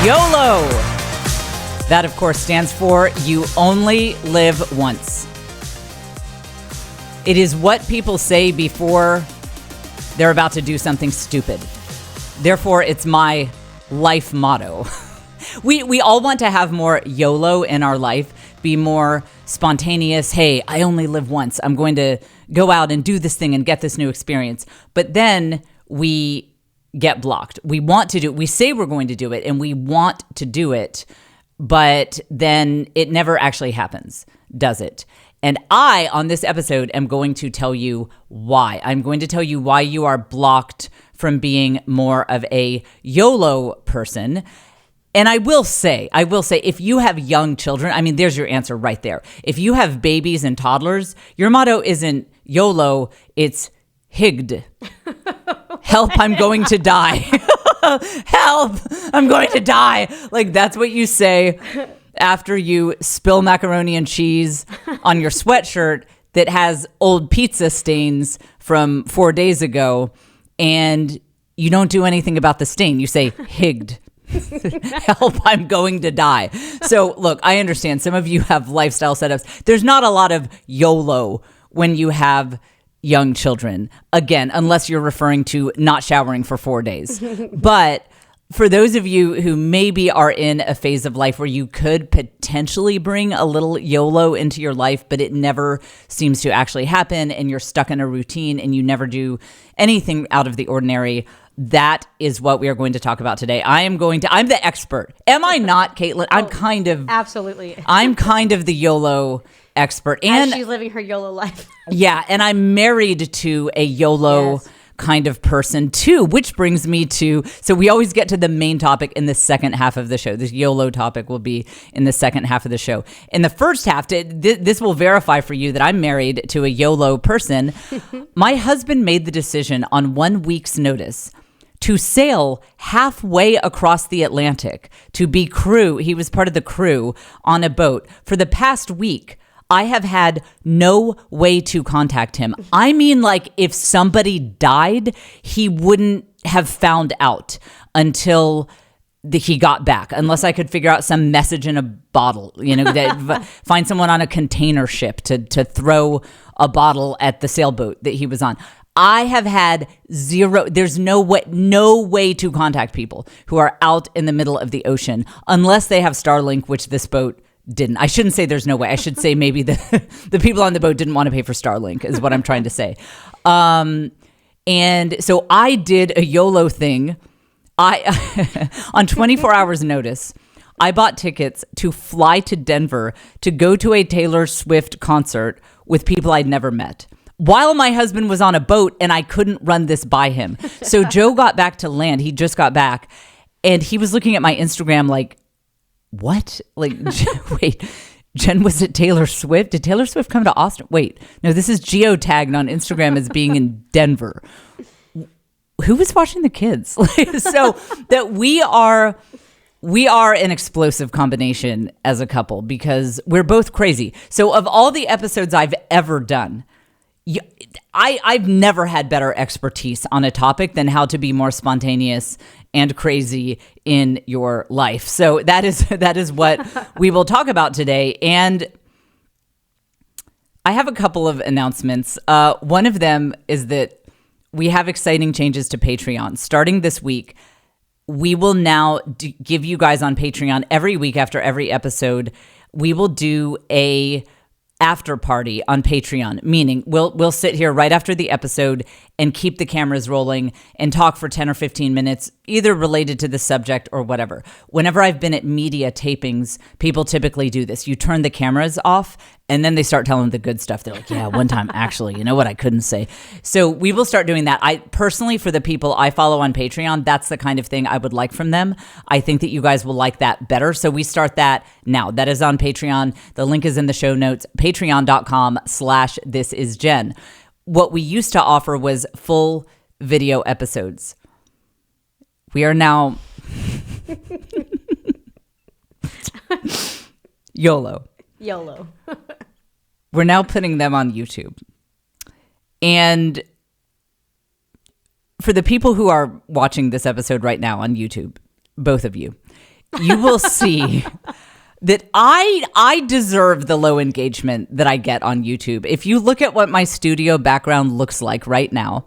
YOLO. That, of course, stands for You Only Live Once. It is what people say before they're about to do something stupid. Therefore, it's my life motto. We all want to have more YOLO in our life, be more spontaneous. Hey, I only live once. I'm going to go out and do this thing and get this new experience. But then we get blocked. We want to do it. We say we're going to do it and we want to do it, but then it never actually happens, does it? And I, on this episode, am going to tell you why. I'm going to tell you why you are blocked from being more of a YOLO person. And I will say, if you have young children, I mean, there's your answer right there. If you have babies and toddlers, your motto isn't YOLO, it's HIGD. Help, I'm going to die. Help, I'm going to die. Like, that's what you say after you spill macaroni and cheese on your sweatshirt that has old pizza stains from 4 days ago, and you don't do anything about the stain. You say, HIGD. Help, I'm going to die. So look, I understand some of you have lifestyle setups. There's not a lot of YOLO when you have young children. Again, unless you're referring to not showering for 4 days. But for those of you who maybe are in a phase of life where you could potentially bring a little YOLO into your life, but it never seems to actually happen and you're stuck in a routine and you never do anything out of the ordinary, that is what we are going to talk about today. I'm the expert. Am I not, Caitlin? Absolutely. I'm kind of the YOLO expert. And as she's living her YOLO life. Yeah, and I'm married to a YOLO kind of person too, which brings me to, so we always get to the main topic in the second half of the show. This YOLO topic will be in the second half of the show. In the first half, this will verify for you that I'm married to a YOLO person. My husband made the decision on 1 week's notice to sail halfway across the Atlantic to be crew. He was part of the crew on a boat. For the past week, I have had no way to contact him. I mean, like, if somebody died, he wouldn't have found out until he got back, unless I could figure out some message in a bottle, find someone on a container ship to throw a bottle at the sailboat that he was on. I have had zero. There's no way to contact people who are out in the middle of the ocean unless they have Starlink, which this boat didn't. I shouldn't say there's no way. I should say maybe the people on the boat didn't want to pay for Starlink is what I'm trying to say. And so I did a YOLO thing. On 24 hours notice, I bought tickets to fly to Denver to go to a Taylor Swift concert with people I'd never met, while my husband was on a boat and I couldn't run this by him. So Joe got back to land. He just got back and he was looking at my Instagram like, what? Like, wait, Jen was at Taylor Swift? Did Taylor Swift come to Austin? Wait, no, this is geotagged on Instagram as being in Denver. Who was watching the kids? So that we are an explosive combination as a couple because we're both crazy. So of all the episodes I've ever done, I've never had better expertise on a topic than how to be more spontaneous and crazy in your life. So that is what we will talk about today. And I have a couple of announcements. One of them is that we have exciting changes to Patreon. Starting this week, we will now give you guys on Patreon every week after every episode, we will do a after party on Patreon, meaning we'll sit here right after the episode and keep the cameras rolling and talk for 10 or 15 minutes, either related to the subject or whatever. Whenever I've been at media tapings, people typically do this. You turn the cameras off and then they start telling the good stuff. They're like, yeah, one time, actually, you know what I couldn't say. So we will start doing that. I personally, for the people I follow on Patreon, that's the kind of thing I would like from them. I think that you guys will like that better. So we start that now. That is on Patreon. The link is in the show notes, patreon.com/thisisjen. What we used to offer was full video episodes. We are now YOLO. We're now putting them on YouTube. And for the people who are watching this episode right now on YouTube, both of you, you will see that I deserve the low engagement that I get on YouTube. If you look at what my studio background looks like right now,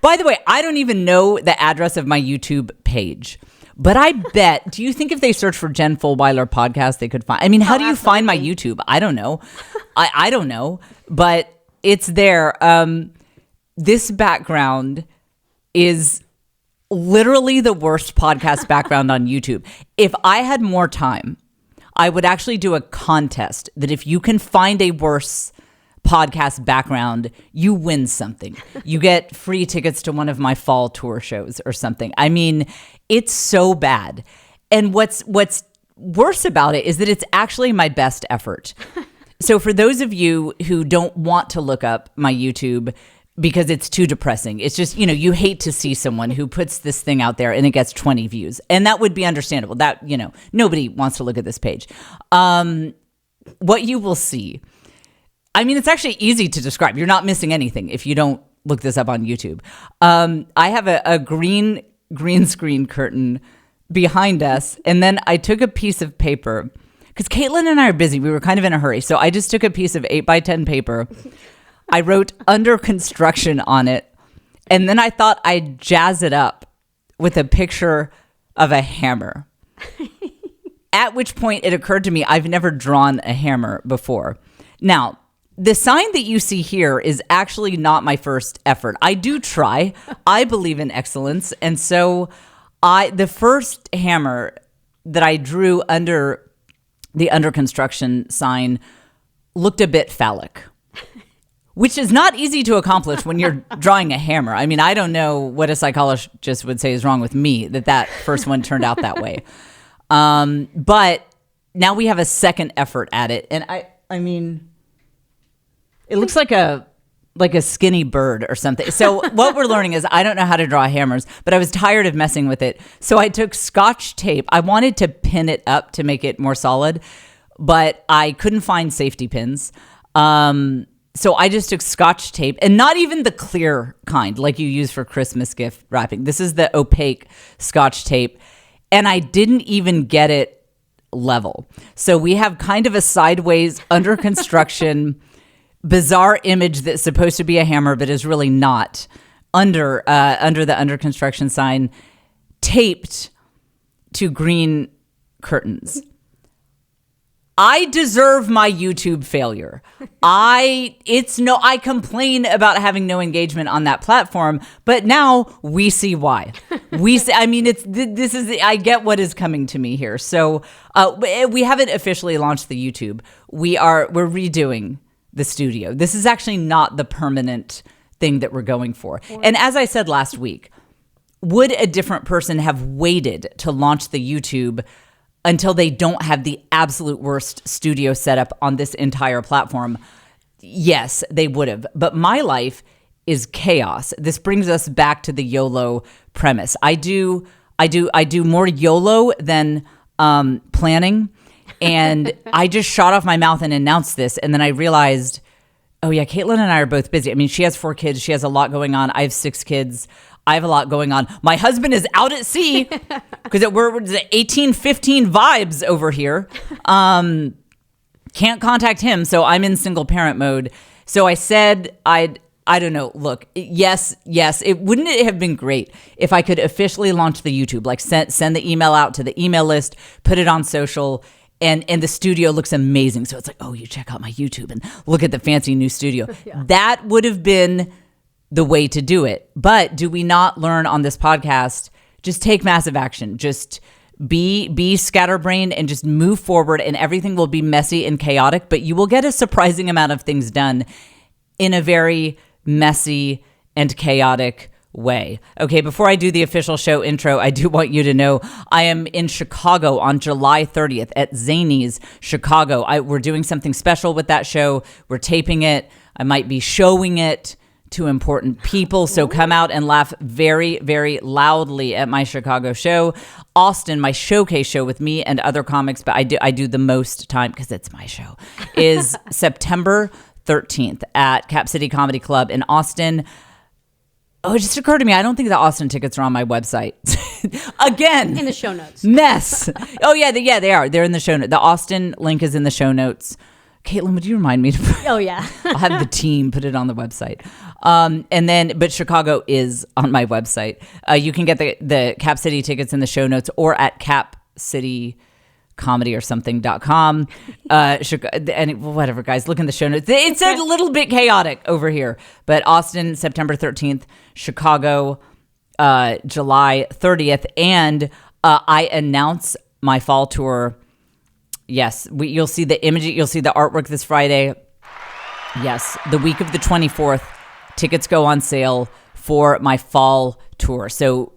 by the way, I don't even know the address of my YouTube page. But I bet, do you think if they search for Jen Fulwiler podcast, they could find, I mean, how do you find my YouTube? I don't know. I don't know, but it's there. This background is literally the worst podcast background on YouTube. If I had more time, I would actually do a contest that if you can find a worse podcast background, you win something. You get free tickets to one of my fall tour shows or something. I mean, it's so bad. And what's worse about it is that it's actually my best effort. So for those of you who don't want to look up my YouTube because it's too depressing, it's just, you hate to see someone who puts this thing out there and it gets 20 views. And that would be understandable. That, nobody wants to look at this page. What you will see, I mean, it's actually easy to describe. You're not missing anything if you don't look this up on YouTube. I have a green screen curtain behind us. And then I took a piece of paper because Caitlin and I are busy. We were kind of in a hurry. So I just took a piece of 8x10 paper. I wrote under construction on it. And then I thought I'd jazz it up with a picture of a hammer. At which point it occurred to me, I've never drawn a hammer before. Now, the sign that you see here is actually not my first effort. I do try. I believe in excellence. And so the first hammer that I drew under the under construction sign looked a bit phallic, which is not easy to accomplish when you're drawing a hammer. I mean, I don't know what a psychologist would say is wrong with me that first one turned out that way. But now we have a second effort at it. And I mean, it looks like a skinny bird or something. So what we're learning is I don't know how to draw hammers, but I was tired of messing with it. So I took Scotch tape. I wanted to pin it up to make it more solid, but I couldn't find safety pins. So I just took Scotch tape, and not even the clear kind like you use for Christmas gift wrapping. This is the opaque Scotch tape, and I didn't even get it level. So we have kind of a sideways under construction bizarre image that's supposed to be a hammer but is really not under the under construction sign taped to green curtains. I deserve my YouTube failure. I complain about having no engagement on that platform, but now we see why. I get what is coming to me here. So we haven't officially launched the YouTube. We're redoing the studio. This is actually not the permanent thing that we're going for. And as I said last week, would a different person have waited to launch the YouTube until they don't have the absolute worst studio setup on this entire platform? Yes, they would have. But my life is chaos. This brings us back to the YOLO premise. I do more YOLO than planning. And I just shot off my mouth and announced this. And then I realized, oh yeah, Caitlin and I are both busy. I mean, she has 4 kids. She has a lot going on. I have 6 kids. I have a lot going on. My husband is out at sea because we're 1815 vibes over here. Can't contact him. So I'm in single parent mode. So I said, I don't know. Look, yes. Wouldn't it have been great if I could officially launch the YouTube, like send the email out to the email list, put it on social, and the studio looks amazing. So it's like, oh, you check out my YouTube and look at the fancy new studio. Yeah. That would have been the way to do it. But do we not learn on this podcast, just take massive action. Just be scatterbrained and just move forward, and everything will be messy and chaotic, but you will get a surprising amount of things done in a very messy and chaotic way. Okay, before I do the official show intro, I do want you to know I am in Chicago on July 30th at Zany's Chicago. We're doing something special with that show. We're taping it. I might be showing it to important people. So come out and laugh very, very loudly at my Chicago show. Austin, my showcase show with me and other comics, but I do the most time because it's my show, is September 13th at Cap City Comedy Club in Austin. Oh, it just occurred to me. I don't think the Austin tickets are on my website. Again. In the show notes. Mess. Oh, yeah, they are. They're in the show notes. The Austin link is in the show notes. Caitlin, would you remind me to Oh, yeah. I'll have the team put it on the website. But Chicago is on my website. You can get the Cap City tickets in the show notes or at capcitycomedy or something.com. And whatever, guys, look in the show notes. It's a little bit chaotic over here, but Austin, September 13th, Chicago, July 30th. And I announce my fall tour. Yes, you'll see the image. You'll see the artwork this Friday. Yes, the week of the 24th, tickets go on sale for my fall tour. So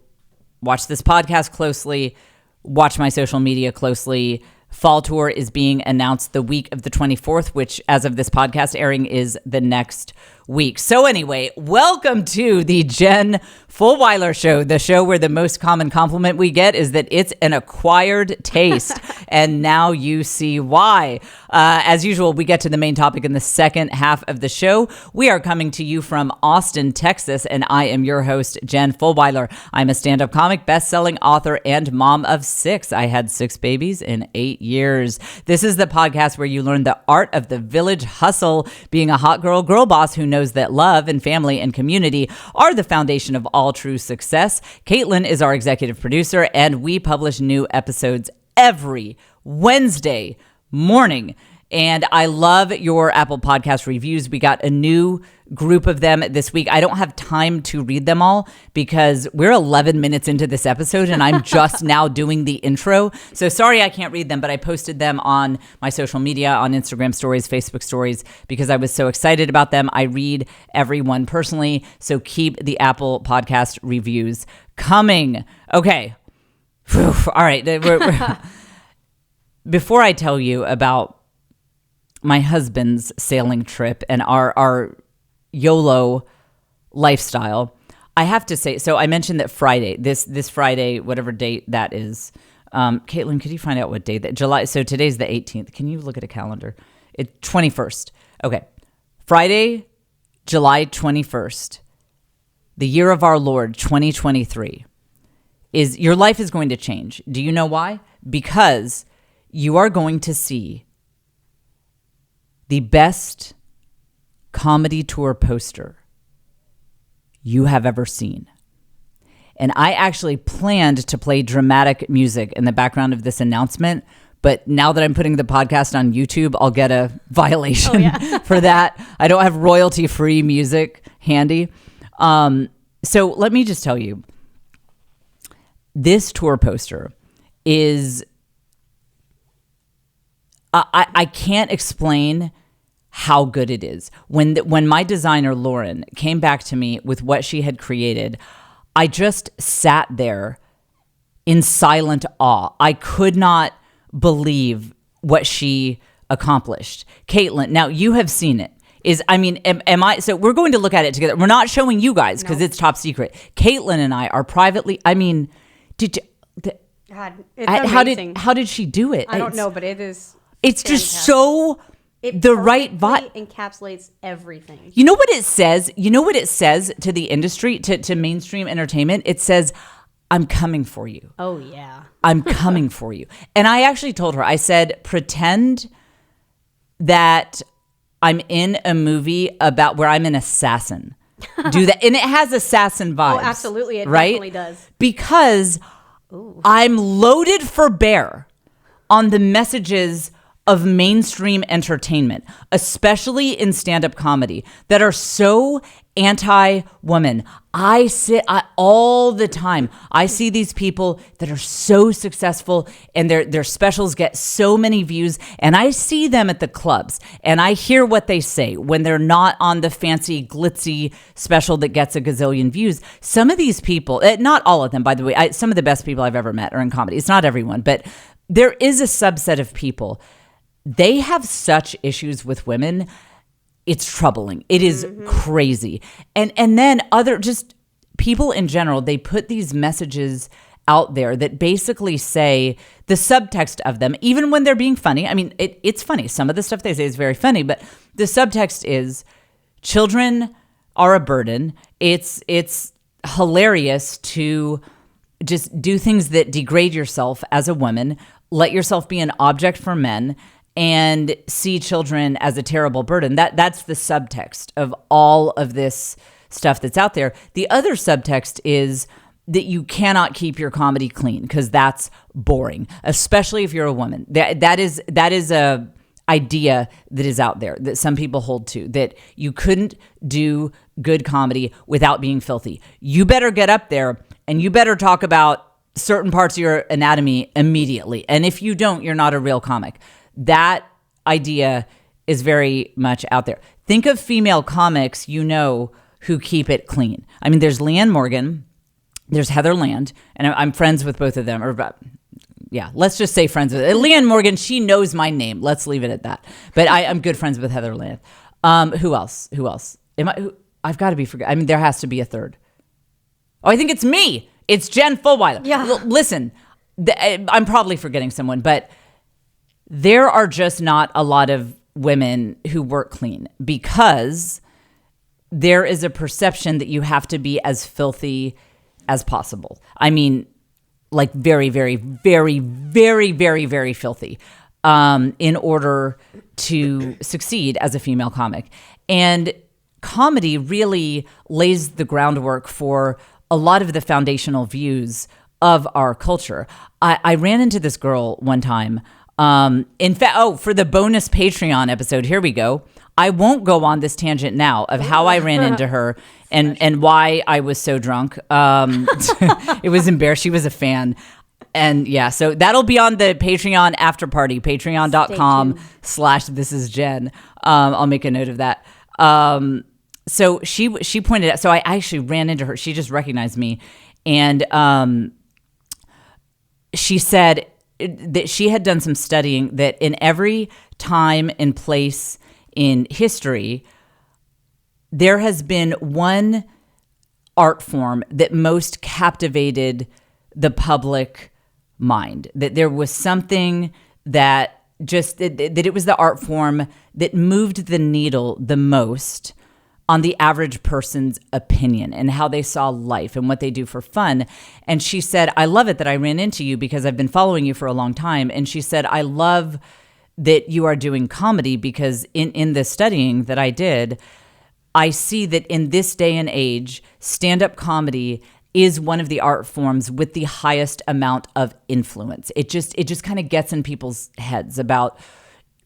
watch this podcast closely. Watch my social media closely. Fall tour is being announced the week of the 24th, which as of this podcast airing is the next week. So anyway, welcome to the Jen Fulwiler Show, the show where the most common compliment we get is that it's an acquired taste. And now you see why. As usual, we get to the main topic in the second half of the show. We are coming to you from Austin, Texas, and I am your host, Jen Fulwiler. I'm a stand-up comic, best-selling author, and mom of 6. I had 6 babies in 8 years. This is the podcast where you learn the art of the village hustle, being a hot girl boss who knows that love and family and community are the foundation of all true success. Caitlin is our executive producer, and we publish new episodes every Wednesday morning. And I love your Apple Podcast reviews. We got a new group of them this week. I don't have time to read them all because we're 11 minutes into this episode and I'm just now doing the intro. So sorry I can't read them, but I posted them on my social media, on Instagram stories, Facebook stories, because I was so excited about them. I read everyone personally. So keep the Apple Podcast reviews coming. Okay. Whew. All right. Before I tell you about my husband's sailing trip and our YOLO lifestyle, I have to say, so I mentioned that Friday, this Friday, whatever date that is, Caitlin, could you find out what date that July? So today's the 18th. Can you look at a calendar? It's 21st. Okay. Friday, July 21st, the year of our Lord, 2023, is your life is going to change. Do you know why? Because you are going to see the best comedy tour poster you have ever seen. And I actually planned to play dramatic music in the background of this announcement, but now that I'm putting the podcast on YouTube, I'll get a violation for that. I don't have royalty-free music handy. So let me just tell you, this tour poster is, I can't explain how good it is. When my designer, Lauren, came back to me with what she had created, I just sat there in silent awe. I could not believe what she accomplished. Caitlin, now you have seen it. Am I, so we're going to look at it together. We're not showing you guys because it's top secret. Caitlin and I are privately, did you, God, it's amazing. How did she do it? I don't know, but it's fantastic. Just so it the right vibe. Encapsulates everything. You know what it says? You know what it says to the industry, to mainstream entertainment? It says, I'm coming for you. Oh, yeah. I'm coming for you. And I actually told her, I said, pretend that I'm in a movie about where I'm an assassin. Do that. And it has assassin vibes. Oh, absolutely. It right? definitely does. Because I'm loaded for bear on the messages of mainstream entertainment, especially in stand-up comedy, that are so anti-woman. All the time, I see these people that are so successful and their specials get so many views, and I see them at the clubs and I hear what they say when they're not on the fancy glitzy special that gets a gazillion views. Some of these people, not all of them, by the way, some of the best people I've ever met are in comedy. It's not everyone, but there is a subset of people. They have such issues with women. It's troubling. It is crazy. And then other just people in general, they put these messages out there that basically say the subtext of them, even when they're being funny. I mean, it's funny. Some of the stuff they say is very funny, but the subtext is children are a burden. It's hilarious to just do things that degrade yourself as a woman, let yourself be an object for men, and see children as a terrible burden. That's the subtext of all of this stuff that's out there. The other subtext is that you cannot keep your comedy clean because that's boring, especially if you're a woman. That is a idea that is out there that some people hold to, that you couldn't do good comedy without being filthy. You better get up there and you better talk about certain parts of your anatomy immediately. And if you don't, you're not a real comic. That idea is very much out there. Think of female comics, who keep it clean. I mean, there's Leanne Morgan, there's Heather Land, and I'm friends with both of them. Let's just say friends with Leanne Morgan. She knows my name. Let's leave it at that. But I'm good friends with Heather Land. Who else? I've got to be forgetting. I mean, there has to be a third. Oh, I think it's me. It's Jen Fulwiler. Yeah. Listen, I'm probably forgetting someone, but there are just not a lot of women who work clean because there is a perception that you have to be as filthy as possible. I mean, like very, very, very, very, very, very filthy in order to succeed as a female comic. And comedy really lays the groundwork for a lot of the foundational views of our culture. I ran into this girl one time. In fact, for the bonus Patreon episode, here we go. I won't go on this tangent now of how I ran into her and why I was so drunk. It was embarrassing. She was a fan. And yeah, so that'll be on the Patreon after party, patreon.com/thisisjen. I'll make a note of that. So she pointed out, so I actually ran into her. She just recognized me. And she said that she had done some studying that in every time and place in history, there has been one art form that most captivated the public mind, that there was something that it was the art form that moved the needle the most on the average person's opinion and how they saw life and what they do for fun. And she said, I love it that I ran into you because I've been following you for a long time. And she said, I love that you are doing comedy because in the studying that I did, I see that in this day and age, stand-up comedy is one of the art forms with the highest amount of influence. It just kind of gets in people's heads about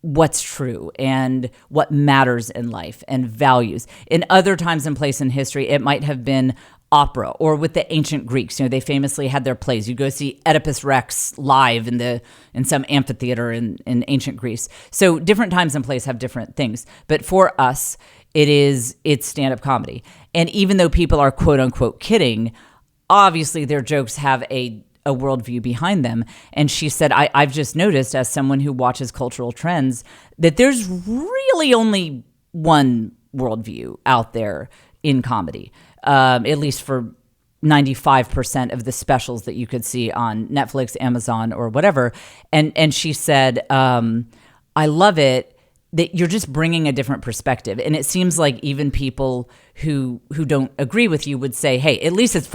what's true and what matters in life and values. In other times and places in history, it might have been opera, or with the ancient Greeks, they famously had their plays. You go see Oedipus Rex live in some amphitheater in ancient Greece. So different times and places have different things. But for us, it's stand-up comedy. And even though people are quote unquote kidding, obviously their jokes have a worldview behind them. And she said, I've just noticed as someone who watches cultural trends that there's really only one worldview out there in comedy, at least for 95% of the specials that you could see on Netflix, Amazon, or whatever. And she said, I love it that you're just bringing a different perspective. And it seems like even people who don't agree with you would say, hey, at least it's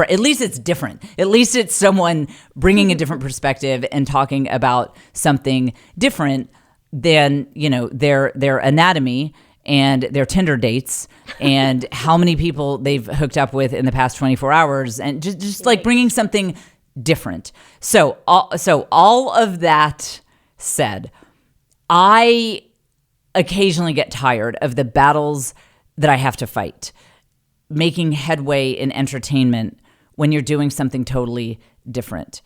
different. At least it's someone bringing a different perspective and talking about something different than, their anatomy and their Tinder dates and how many people they've hooked up with in the past 24 hours, and just like bringing something different. So all of that said, I occasionally get tired of the battles that I have to fight, making headway in entertainment when you're doing something totally different.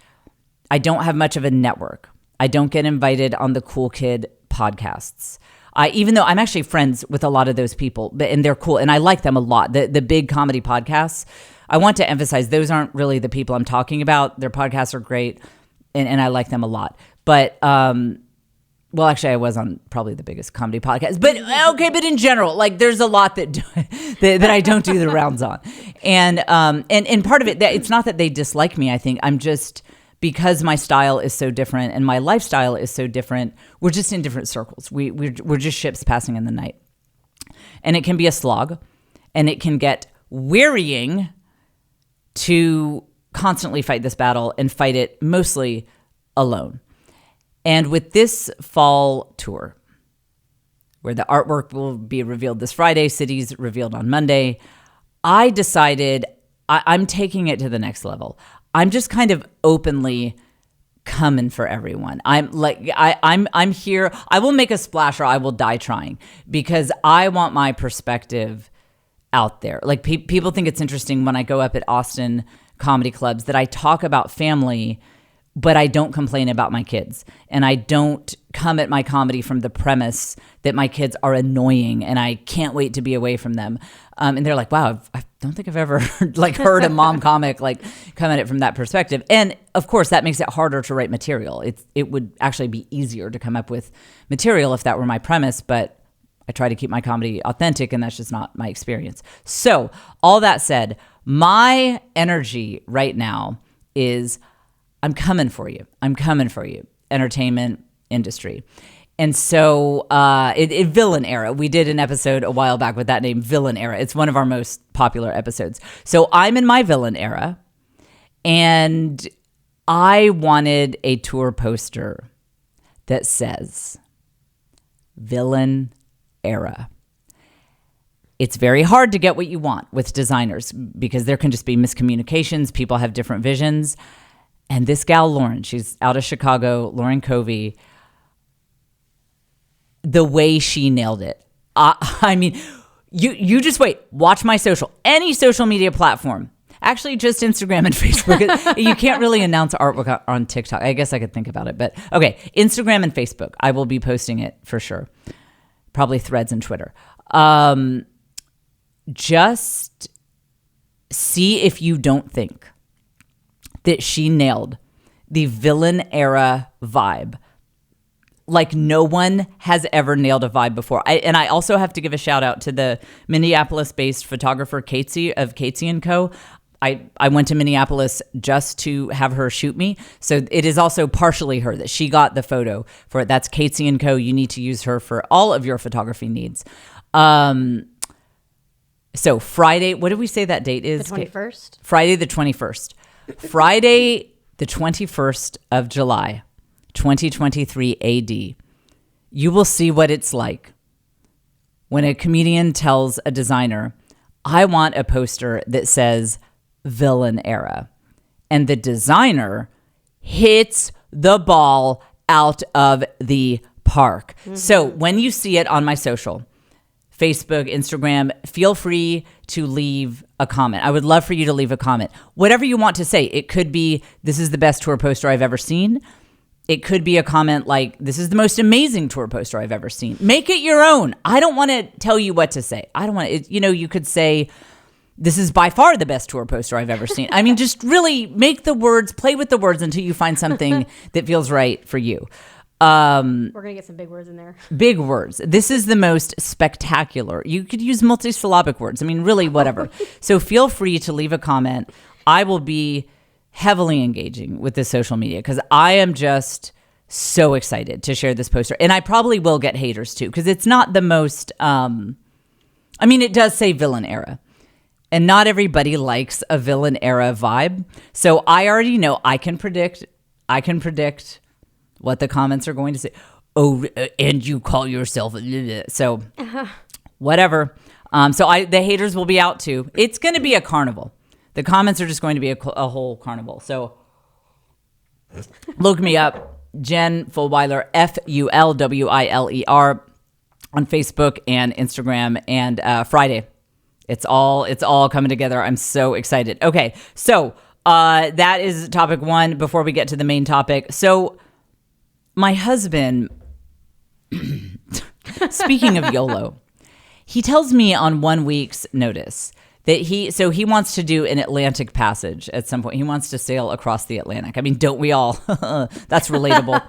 I don't have much of a network. I don't get invited on the cool kid podcasts. Even though I'm actually friends with a lot of those people, and they're cool, and I like them a lot. The big comedy podcasts, I want to emphasize, those aren't really the people I'm talking about. Their podcasts are great, and I like them a lot. But well, actually, I was on probably the biggest comedy podcast. But okay, but in general, like there's a lot that I don't do the rounds on, and part of it, it's not that they dislike me. I think I'm just, because my style is so different and my lifestyle is so different, we're just in different circles. We're just ships passing in the night, and it can be a slog, and it can get wearying to constantly fight this battle and fight it mostly alone. And with this fall tour, where the artwork will be revealed this Friday, cities revealed on Monday, I decided I'm taking it to the next level. I'm just kind of openly coming for everyone. I'm here. I will make a splash or I will die trying, because I want my perspective out there. Like people think it's interesting when I go up at Austin comedy clubs that I talk about family, but I don't complain about my kids. And I don't come at my comedy from the premise that my kids are annoying and I can't wait to be away from them. And they're like, wow, I don't think I've ever heard a mom comic come at it from that perspective. And of course, that makes it harder to write material. It would actually be easier to come up with material if that were my premise, but I try to keep my comedy authentic, and that's just not my experience. So all that said, my energy right now is I'm coming for you. I'm coming for you, entertainment industry. And so Villain Era, we did an episode a while back with that name, Villain Era. It's one of our most popular episodes. So I'm in my Villain Era, and I wanted a tour poster that says Villain Era. It's very hard to get what you want with designers because there can just be miscommunications. People have different visions. And this gal, Lauren, she's out of Chicago, Lauren Covey, the way she nailed it. I mean, you just wait. Watch my social. Any social media platform. Actually, just Instagram and Facebook. You can't really announce artwork on TikTok. I guess I could think about it. But okay, Instagram and Facebook. I will be posting it for sure. Probably Threads and Twitter. Just see if you don't think that she nailed the Villain Era vibe like no one has ever nailed a vibe before. I also have to give a shout out to the Minneapolis-based photographer Catesy of Catesy & Co. I went to Minneapolis just to have her shoot me. So it is also partially her that she got the photo for it. That's Catesy & Co. You need to use her for all of your photography needs. So Friday, what did we say that date is? The 21st? Friday the 21st. Friday the 21st of July, 2023 AD. You will see what it's like when a comedian tells a designer, I want a poster that says Villain Era. And the designer hits the ball out of the park. Mm-hmm. So when you see it on my social, Facebook, Instagram, feel free to leave a comment. I would love for you to leave a comment. Whatever you want to say. It could be, this is the best tour poster I've ever seen. It could be a comment like, this is the most amazing tour poster I've ever seen. Make it your own. I don't want to tell you what to say. I don't want to, you could say, this is by far the best tour poster I've ever seen. I mean, just really make the words, play with the words until you find something that feels right for you. We're going to get some big words in there. Big words. This is the most spectacular. You could use multisyllabic words. I mean, really, whatever. So feel free to leave a comment. I will be heavily engaging with this social media because I am just so excited to share this poster. And I probably will get haters too because it's not the most, it does say Villain Era. And not everybody likes a Villain Era vibe. So I already know I can predict what the comments are going to say. Oh, and you call yourself so whatever. The haters will be out too. It's going to be a carnival. The comments are just going to be a whole carnival. So look me up, Jen Fulwiler, Fulwiler on Facebook and Instagram, and Friday. It's all coming together. I'm so excited. Okay, so that is topic one before we get to the main topic. So my husband, speaking of YOLO, he tells me on 1 week's notice that he wants to do an Atlantic passage at some point. He wants to sail across the Atlantic. I mean, don't we all? That's relatable.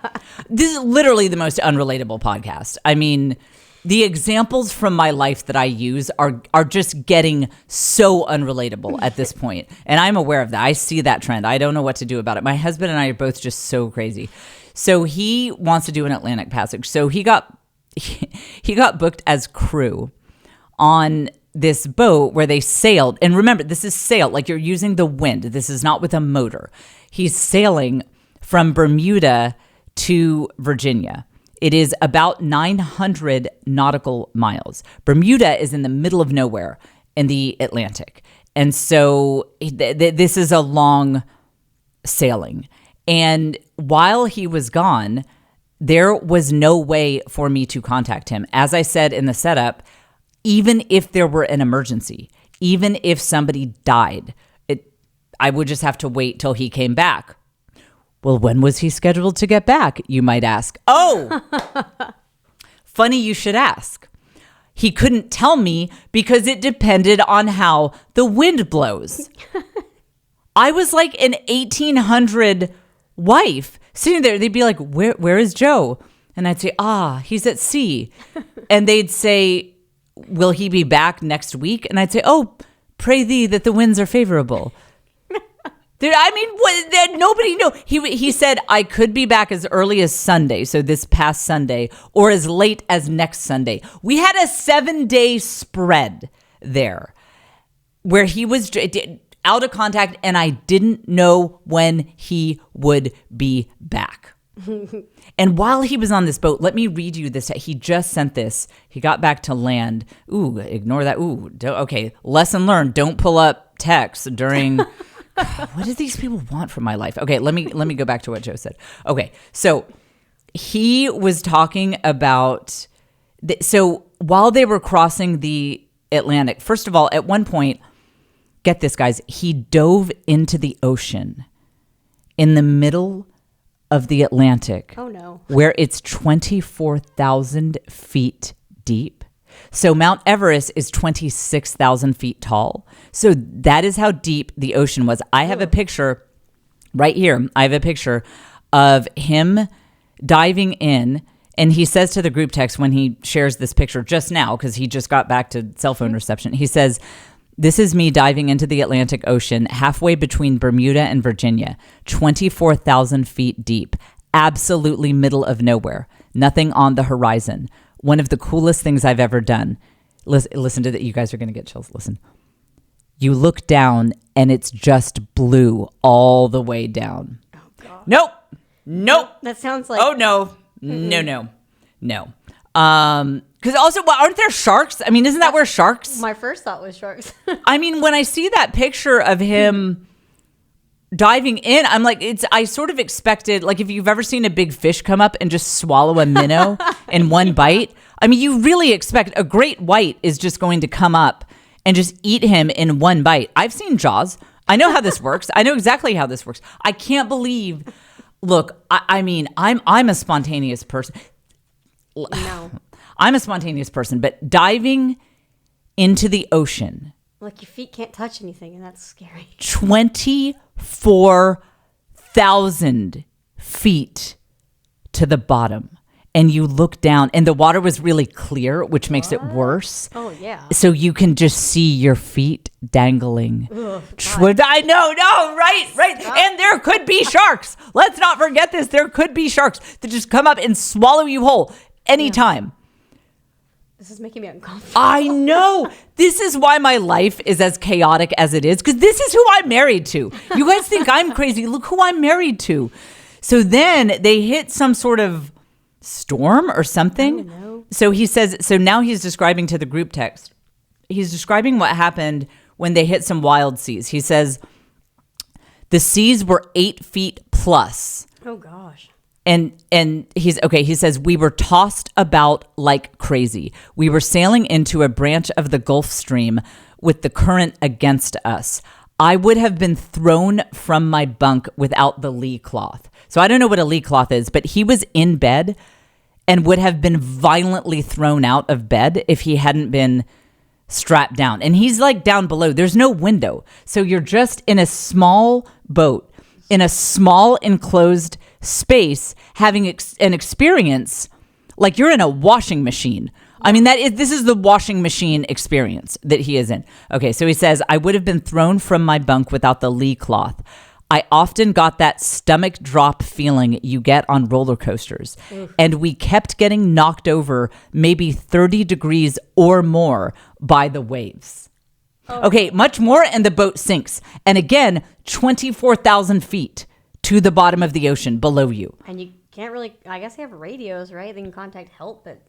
This is literally the most unrelatable podcast. I mean, the examples from my life that I use are just getting so unrelatable at this point. And I'm aware of that. I see that trend. I don't know what to do about it. My husband and I are both just so crazy. So he wants to do an Atlantic passage. So he got booked as crew on this boat where they sailed. And remember, this is sail, like you're using the wind. This is not with a motor. He's sailing from Bermuda to Virginia. It is about 900 nautical miles. Bermuda is in the middle of nowhere in the Atlantic. And so this is a long sailing. And while he was gone, there was no way for me to contact him. As I said in the setup, even if there were an emergency, even if somebody died, I would just have to wait till he came back. Well, when was he scheduled to get back, you might ask? Oh, funny you should ask. He couldn't tell me because it depended on how the wind blows. I was like an 1800 wife sitting there. They'd be like, where is Joe? And I'd say, he's at sea. And they'd say, will he be back next week? And I'd say, oh, pray thee that the winds are favorable. Nobody knew. He said, I could be back as early as Sunday, so this past Sunday, or as late as next Sunday. We had a 7-day spread there where he was out of contact, and I didn't know when he would be back. And while he was on this boat, let me read you this. He just sent this. He got back to land. Ooh, ignore that. Ooh, okay. Lesson learned. Don't pull up texts during... What do these people want from my life? Okay, let me go back to what Joe said. Okay, so he was talking about... So while they were crossing the Atlantic, first of all, at one point, get this, guys, he dove into the ocean in the middle of the Atlantic. Oh, no. Where it's 24,000 feet deep. So Mount Everest is 26,000 feet tall. So that is how deep the ocean was. I have a picture right here. I have a picture of him diving in. And he says to the group text when he shares this picture just now, because he just got back to cell phone reception, he says, this is me diving into the Atlantic Ocean halfway between Bermuda and Virginia, 24,000 feet deep, absolutely middle of nowhere, nothing on the horizon. One of the coolest things I've ever done. Listen to that. You guys are going to get chills. Listen. You look down and it's just blue all the way down. Oh, God. Nope. That sounds like... Oh, no. Mm-mm. No. Because also, aren't there sharks? I mean, isn't that where sharks... My first thought was sharks. I mean, when I see that picture of him diving in, I'm like, I sort of expected, like if you've ever seen a big fish come up and just swallow a minnow in one bite, I mean, you really expect a great white is just going to come up and just eat him in one bite. I've seen Jaws. I know how this works. I know exactly how this works. I can't believe, look, I mean, I'm a spontaneous person. No. I'm a spontaneous person, but diving into the ocean. Like your feet can't touch anything, and that's scary. 24,000 feet to the bottom. And you look down, and the water was really clear, which makes it worse. Oh, yeah. So you can just see your feet dangling. I know, right. Stop. And there could be sharks. Let's not forget this. There could be sharks that just come up and swallow you whole anytime. Yeah. This is making me uncomfortable. I know. This is why my life is as chaotic as it is, because this is who I'm married to. You guys think I'm crazy. Look who I'm married to. So then they hit some sort of storm or something. Oh, no. So he says, so now he's describing to the group text. He's describing what happened when they hit some wild seas. He says, the seas were 8 feet plus. Oh, gosh. And he says, we were tossed about like crazy. We were sailing into a branch of the Gulf Stream with the current against us. I would have been thrown from my bunk without the lee cloth. So I don't know what a lee cloth is, but he was in bed and would have been violently thrown out of bed if he hadn't been strapped down. And he's like down below. There's no window. So you're just in a small boat, in a small enclosed space, having an experience like you're in a washing machine. I mean, this is the washing machine experience that he is in. Okay, so he says, I would have been thrown from my bunk without the lee cloth. I often got that stomach drop feeling you get on roller coasters. And we kept getting knocked over maybe 30 degrees or more by the waves. Okay, much more, and the boat sinks. And again, 24,000 feet to the bottom of the ocean below you. And you can't really, I guess they have radios, right? They can contact help, but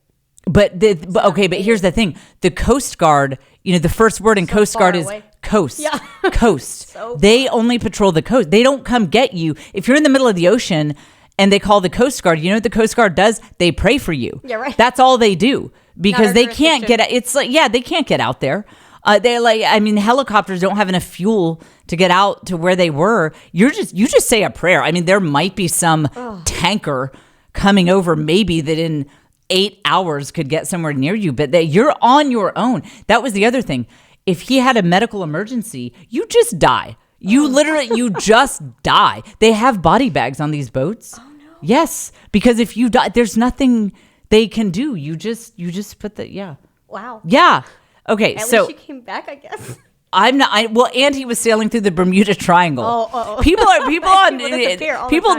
But here's the thing. The Coast Guard, the first word in Coast Guard is away. coast. Yeah. Coast. So they only patrol the coast. They don't come get you. If you're in the middle of the ocean and they call the Coast Guard, you know what the Coast Guard does? They pray for you. Yeah, right. That's all they do because Not they our can't jurisdiction. it's like, they can't get out there. Helicopters don't have enough fuel to get out to where they were. You just say a prayer. I mean, there might be some tanker coming over maybe that in 8 hours could get somewhere near you, but that you're on your own. That was the other thing. If he had a medical emergency, you just die. You just die. They have body bags on these boats. Oh no. Yes, because if you die, there's nothing they can do. You just put the wow. Yeah. Okay, At so least you came back, I guess. I'm not. And he was sailing through the Bermuda Triangle. People People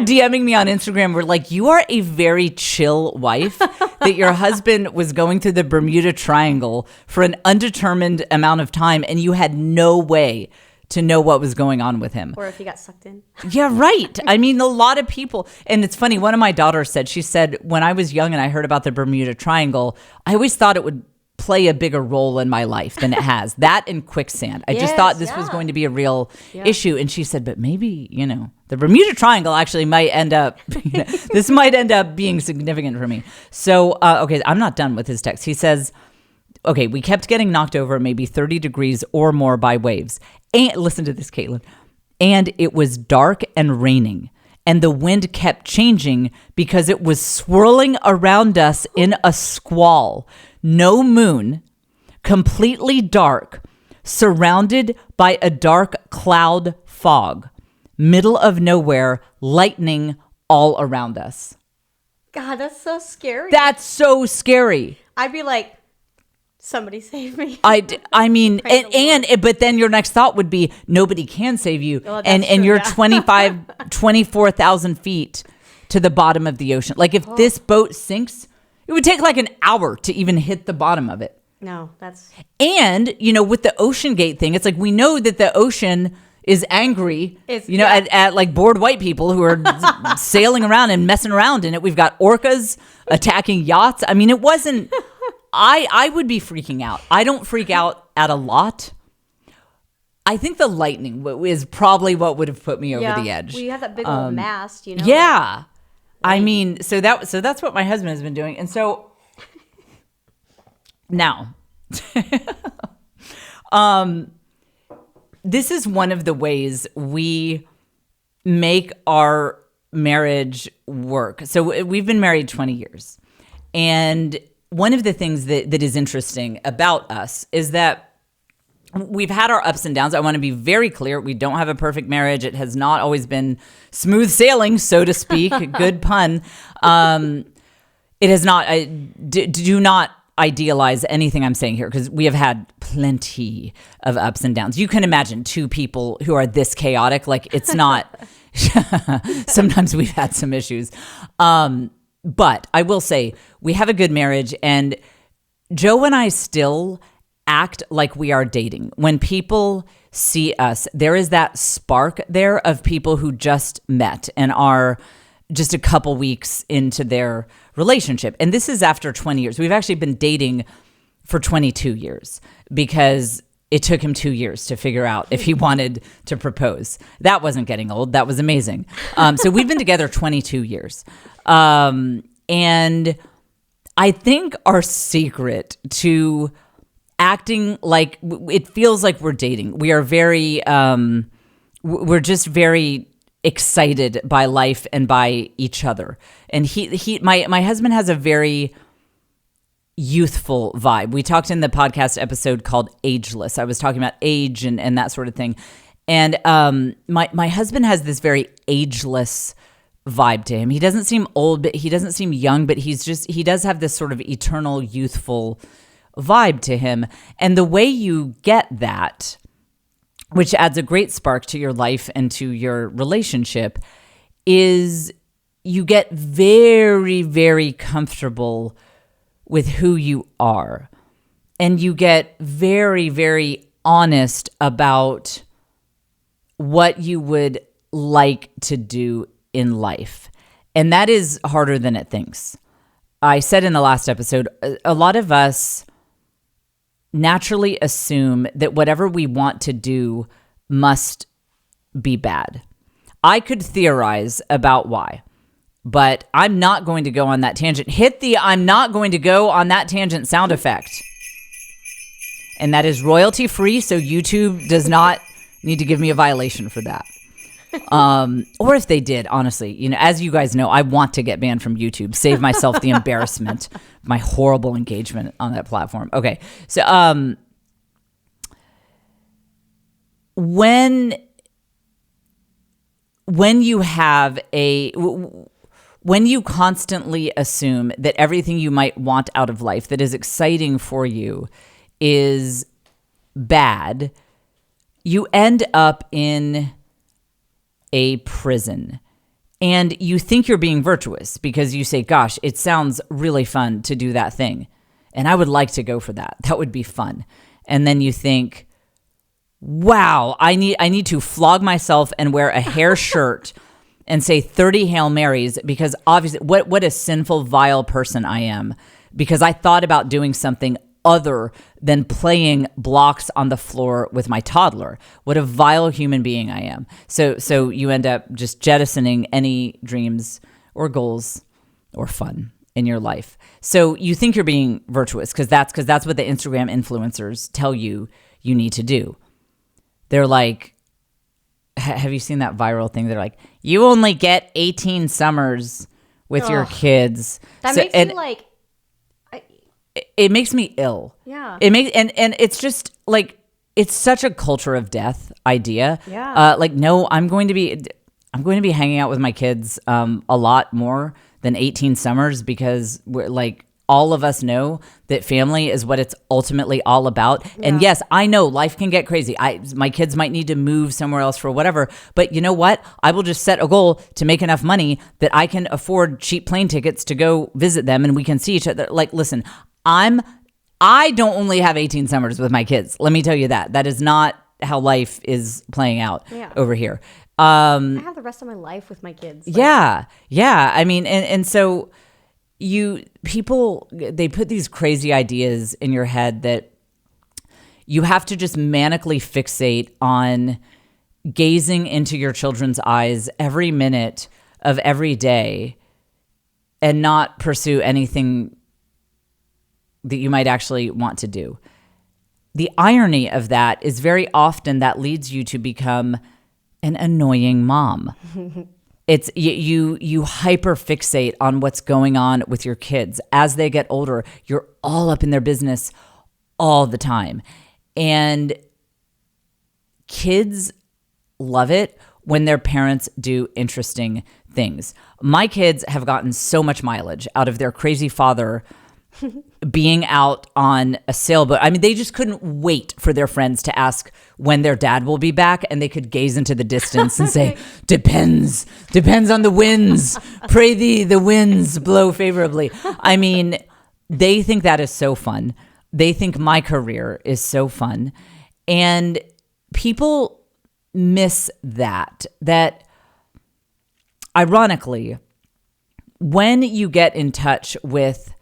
DMing me on Instagram were like, "You are a very chill wife. That your husband was going through the Bermuda Triangle for an undetermined amount of time, and you had no way to know what was going on with him." Or if he got sucked in. Yeah, right. I mean, a lot of people, and it's funny. One of my daughters said, when I was young and I heard about the Bermuda Triangle, I always thought it would play a bigger role in my life than it has. That and quicksand. I just thought this was going to be a real issue. And she said, but maybe, the Bermuda Triangle actually might end up, this might end up being significant for me. So, okay, I'm not done with his text. He says, okay, we kept getting knocked over maybe 30 degrees or more by waves. And listen to this, Caitlin. And it was dark and raining. And the wind kept changing because it was swirling around us in a squall. No moon, completely dark, surrounded by a dark cloud fog, middle of nowhere, lightning all around us. God, that's so scary. That's so scary. I'd be like, somebody save me. I mean, but then your next thought would be, nobody can save you. Well, and true, you're 24,000 feet to the bottom of the ocean. Like if this boat sinks, it would take like an hour to even hit the bottom of it. No, that's... And, with the Ocean Gate thing, it's like we know that the ocean is angry, at like bored white people who are sailing around and messing around in it. We've got orcas attacking yachts. I mean, it wasn't... I would be freaking out. I don't freak out at a lot. I think the lightning is probably what would have put me over the edge. Well, you have that big old mast, Yeah. I mean, so that's what my husband has been doing. And so now, this is one of the ways we make our marriage work. So we've been married 20 years. And one of the things that is interesting about us is that we've had our ups and downs. I want to be very clear. We don't have a perfect marriage. It has not always been smooth sailing, so to speak. Good pun. It has not. Do not idealize anything I'm saying here, because we have had plenty of ups and downs. You can imagine two people who are this chaotic. Like, it's not. Sometimes we've had some issues. But I will say we have a good marriage, and Joe and I still act like we are dating. When people see us, there is that spark there of people who just met and are just a couple weeks into their relationship. And this is after 20 years. We've actually been dating for 22 years because it took him 2 years to figure out if he wanted to propose. That wasn't getting old. That was amazing. So we've been together 22 years. And I think our secret to acting like it feels like we're dating. We are very, we're just very excited by life and by each other. And my husband has a very youthful vibe. We talked in the podcast episode called Ageless. I was talking about age and that sort of thing. And my husband has this very ageless vibe to him. He doesn't seem old, but he doesn't seem young, but he does have this sort of eternal youthful vibe to him. And the way you get that which adds a great spark to your life and to your relationship, is you get very, very comfortable with who you are. And you get very, very honest about what you would like to do in life. And that is harder than it thinks. I said in the last episode, a lot of us naturally assume that whatever we want to do must be bad. I could theorize about why, but I'm not going to go on that tangent. Hit the I'm not going to go on that tangent sound effect. And that is royalty free, so YouTube does not need to give me a violation for that. Or if they did, honestly, as you guys know, I want to get banned from YouTube, save myself the embarrassment of my horrible engagement on that platform. Okay. So, when you constantly assume that everything you might want out of life that is exciting for you is bad, you end up in a prison. And you think you're being virtuous because you say, gosh, it sounds really fun to do that thing. And I would like to go for that. That would be fun. And then you think, wow, I need to flog myself and wear a hair shirt and say 30 Hail Marys because obviously what a sinful, vile person I am because I thought about doing something other than playing blocks on the floor with my toddler. What a vile human being I am. So you end up just jettisoning any dreams or goals or fun in your life. So you think you're being virtuous because that's what the Instagram influencers tell you need to do. They're like, have you seen that viral thing? They're like, you only get 18 summers with your kids. That makes me like, it makes me ill. Yeah. It makes and it's just like it's such a culture of death idea. Yeah. No, I'm going to be hanging out with my kids a lot more than 18 summers because we're like all of us know that family is what it's ultimately all about. Yeah. And yes, I know life can get crazy. My kids might need to move somewhere else for whatever, but you know what? I will just set a goal to make enough money that I can afford cheap plane tickets to go visit them and we can see each other. Like, listen, I don't only have 18 summers with my kids. Let me tell you that. That is not how life is playing out over here. I have the rest of my life with my kids. Yeah. I mean, and so people, they put these crazy ideas in your head that you have to just manically fixate on gazing into your children's eyes every minute of every day and not pursue anything that you might actually want to do. The irony of that is very often that leads you to become an annoying mom. It's you hyper fixate on what's going on with your kids. As they get older, you're all up in their business all the time. And kids love it when their parents do interesting things. My kids have gotten so much mileage out of their crazy father being out on a sailboat. I mean, they just couldn't wait for their friends to ask when their dad will be back, and they could gaze into the distance and say, depends on the winds. Pray thee, the winds blow favorably. I mean, they think that is so fun. They think my career is so fun. And people miss that ironically, when you get in touch with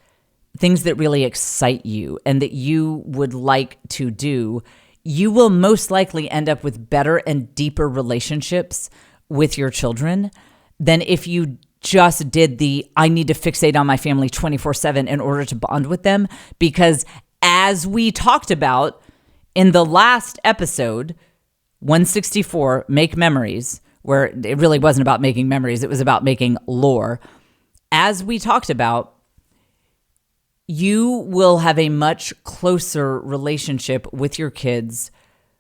things that really excite you and that you would like to do, you will most likely end up with better and deeper relationships with your children than if you just did I need to fixate on my family 24/7 in order to bond with them. Because as we talked about in the last episode, 164, Make Memories, where it really wasn't about making memories, it was about making lore. As we talked about, you will have a much closer relationship with your kids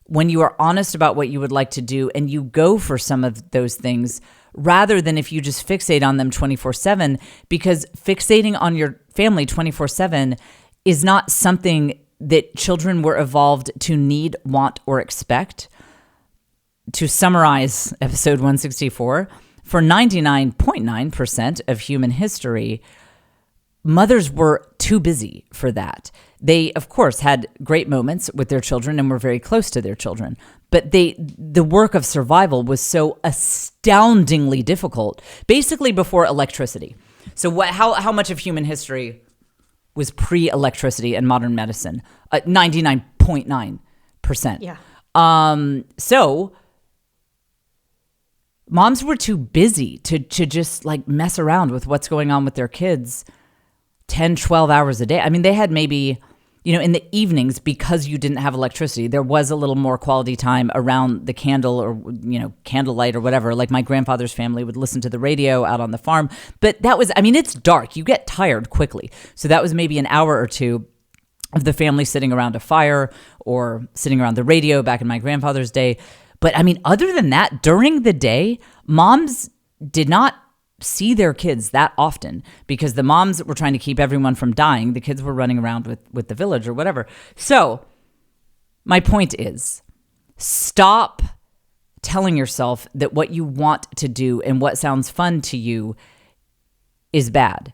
when you are honest about what you would like to do and you go for some of those things rather than if you just fixate on them 24/7, because fixating on your family 24/7 is not something that children were evolved to need, want, or expect. to summarize episode 164, for 99.9% of human history, mothers were too busy for that. They, of course, had great moments with their children and were very close to their children. But the work of survival was so astoundingly difficult, basically before electricity. So how much of human history was pre-electricity and modern medicine? 99.9%. Yeah. So moms were too busy to just like mess around with what's going on with their kids 10, 12 hours a day. I mean, they had maybe, in the evenings, because you didn't have electricity, there was a little more quality time around the candle or, candlelight or whatever. Like my grandfather's family would listen to the radio out on the farm. But that was, it's dark. You get tired quickly. So that was maybe an hour or two of the family sitting around a fire or sitting around the radio back in my grandfather's day. But other than that, during the day, moms did not see their kids that often because the moms were trying to keep everyone from dying. The kids were running around with the village or whatever. So my point is, stop telling yourself that what you want to do and what sounds fun to you is bad.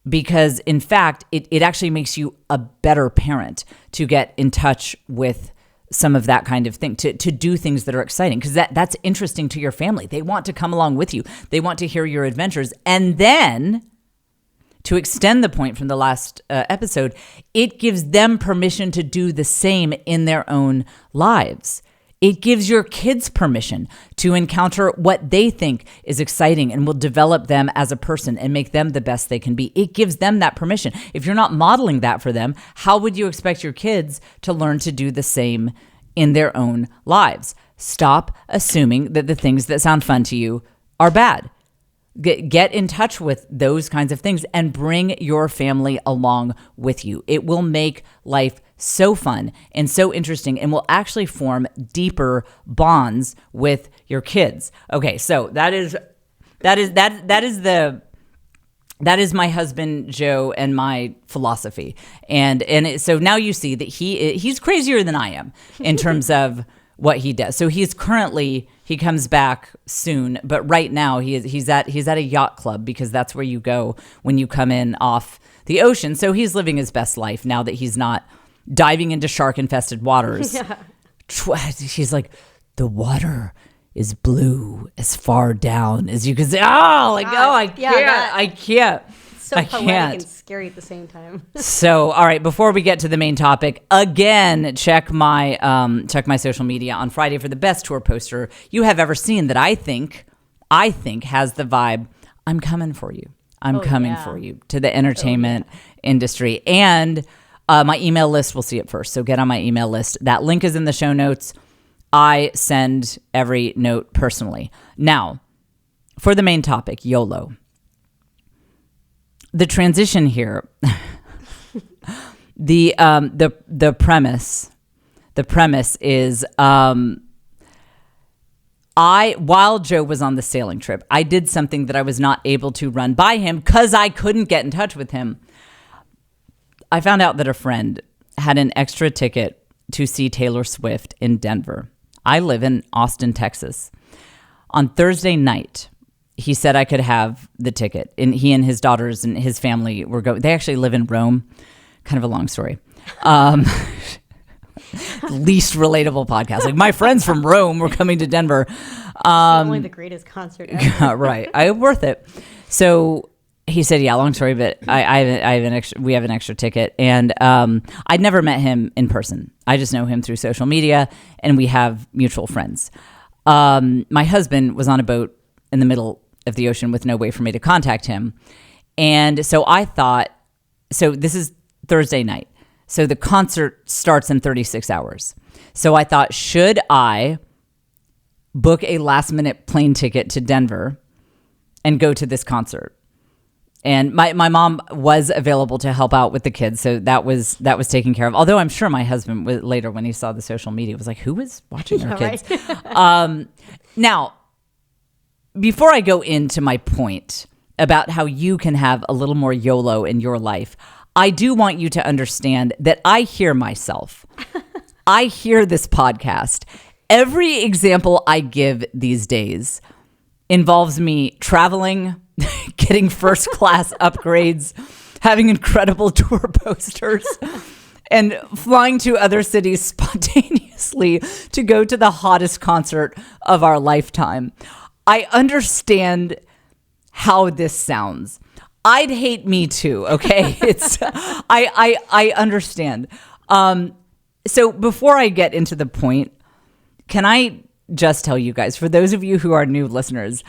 Because in fact, it actually makes you a better parent to get in touch with some of that kind of thing, to do things that are exciting, because that's interesting to your family. They want to come along with you. They want to hear your adventures. And then, to extend the point from the last episode, it gives them permission to do the same in their own lives. It gives your kids permission to encounter what they think is exciting and will develop them as a person and make them the best they can be. It gives them that permission. If you're not modeling that for them, how would you expect your kids to learn to do the same in their own lives? Stop assuming that the things that sound fun to you are bad. Get in touch with those kinds of things and bring your family along with you. It will make life so fun and so interesting and will actually form deeper bonds with your kids. Okay, so that is my husband Joe and my philosophy. So now you see that he's crazier than I am in terms of what he does. So he comes back soon, but right now he's at a yacht club because that's where you go when you come in off the ocean. So he's living his best life now that he's not diving into shark-infested waters. Yeah. She's like, the water is blue as far down as you can see. I can't. So poetic and scary at the same time. So, all right, before we get to the main topic, again, check my social media on Friday for the best tour poster you have ever seen that I think has the vibe. I'm coming for you. I'm coming for you to the entertainment industry. And my email list will see it first. So get on my email list. That link is in the show notes. I send every note personally. Now, for the main topic, YOLO. The transition here, the premise is, while Joe was on the sailing trip, I did something that I was not able to run by him because I couldn't get in touch with him. I found out that a friend had an extra ticket to see Taylor Swift in Denver. I live in Austin, Texas. On Thursday night, he said I could have the ticket. And he and his daughters and his family were going. They actually live in Rome. Kind of a long story. Least relatable podcast. Like, my friends from Rome were coming to Denver. Only the greatest concert ever. Right. Worth it. So he said, yeah, long story, but we have an extra ticket. And I'd never met him in person. I just know him through social media, and we have mutual friends. My husband was on a boat in the middle of the ocean with no way for me to contact him. And so I thought, so this is Thursday night. So the concert starts in 36 hours. So I thought, should I book a last minute plane ticket to Denver and go to this concert? And my mom was available to help out with the kids. So that was taken care of. Although I'm sure my husband later, when he saw the social media, was like, who is watching our kids? Right. Now, before I go into my point about how you can have a little more YOLO in your life, I do want you to understand that I hear myself. I hear this podcast, Every example I give these days involves me traveling, getting first class upgrades, having incredible tour posters, and flying to other cities spontaneously to go to the hottest concert of our lifetime. I understand how this sounds. I'd hate me too, okay? I understand. So before I get into the point, can I just tell you guys, for those of you who are new listeners,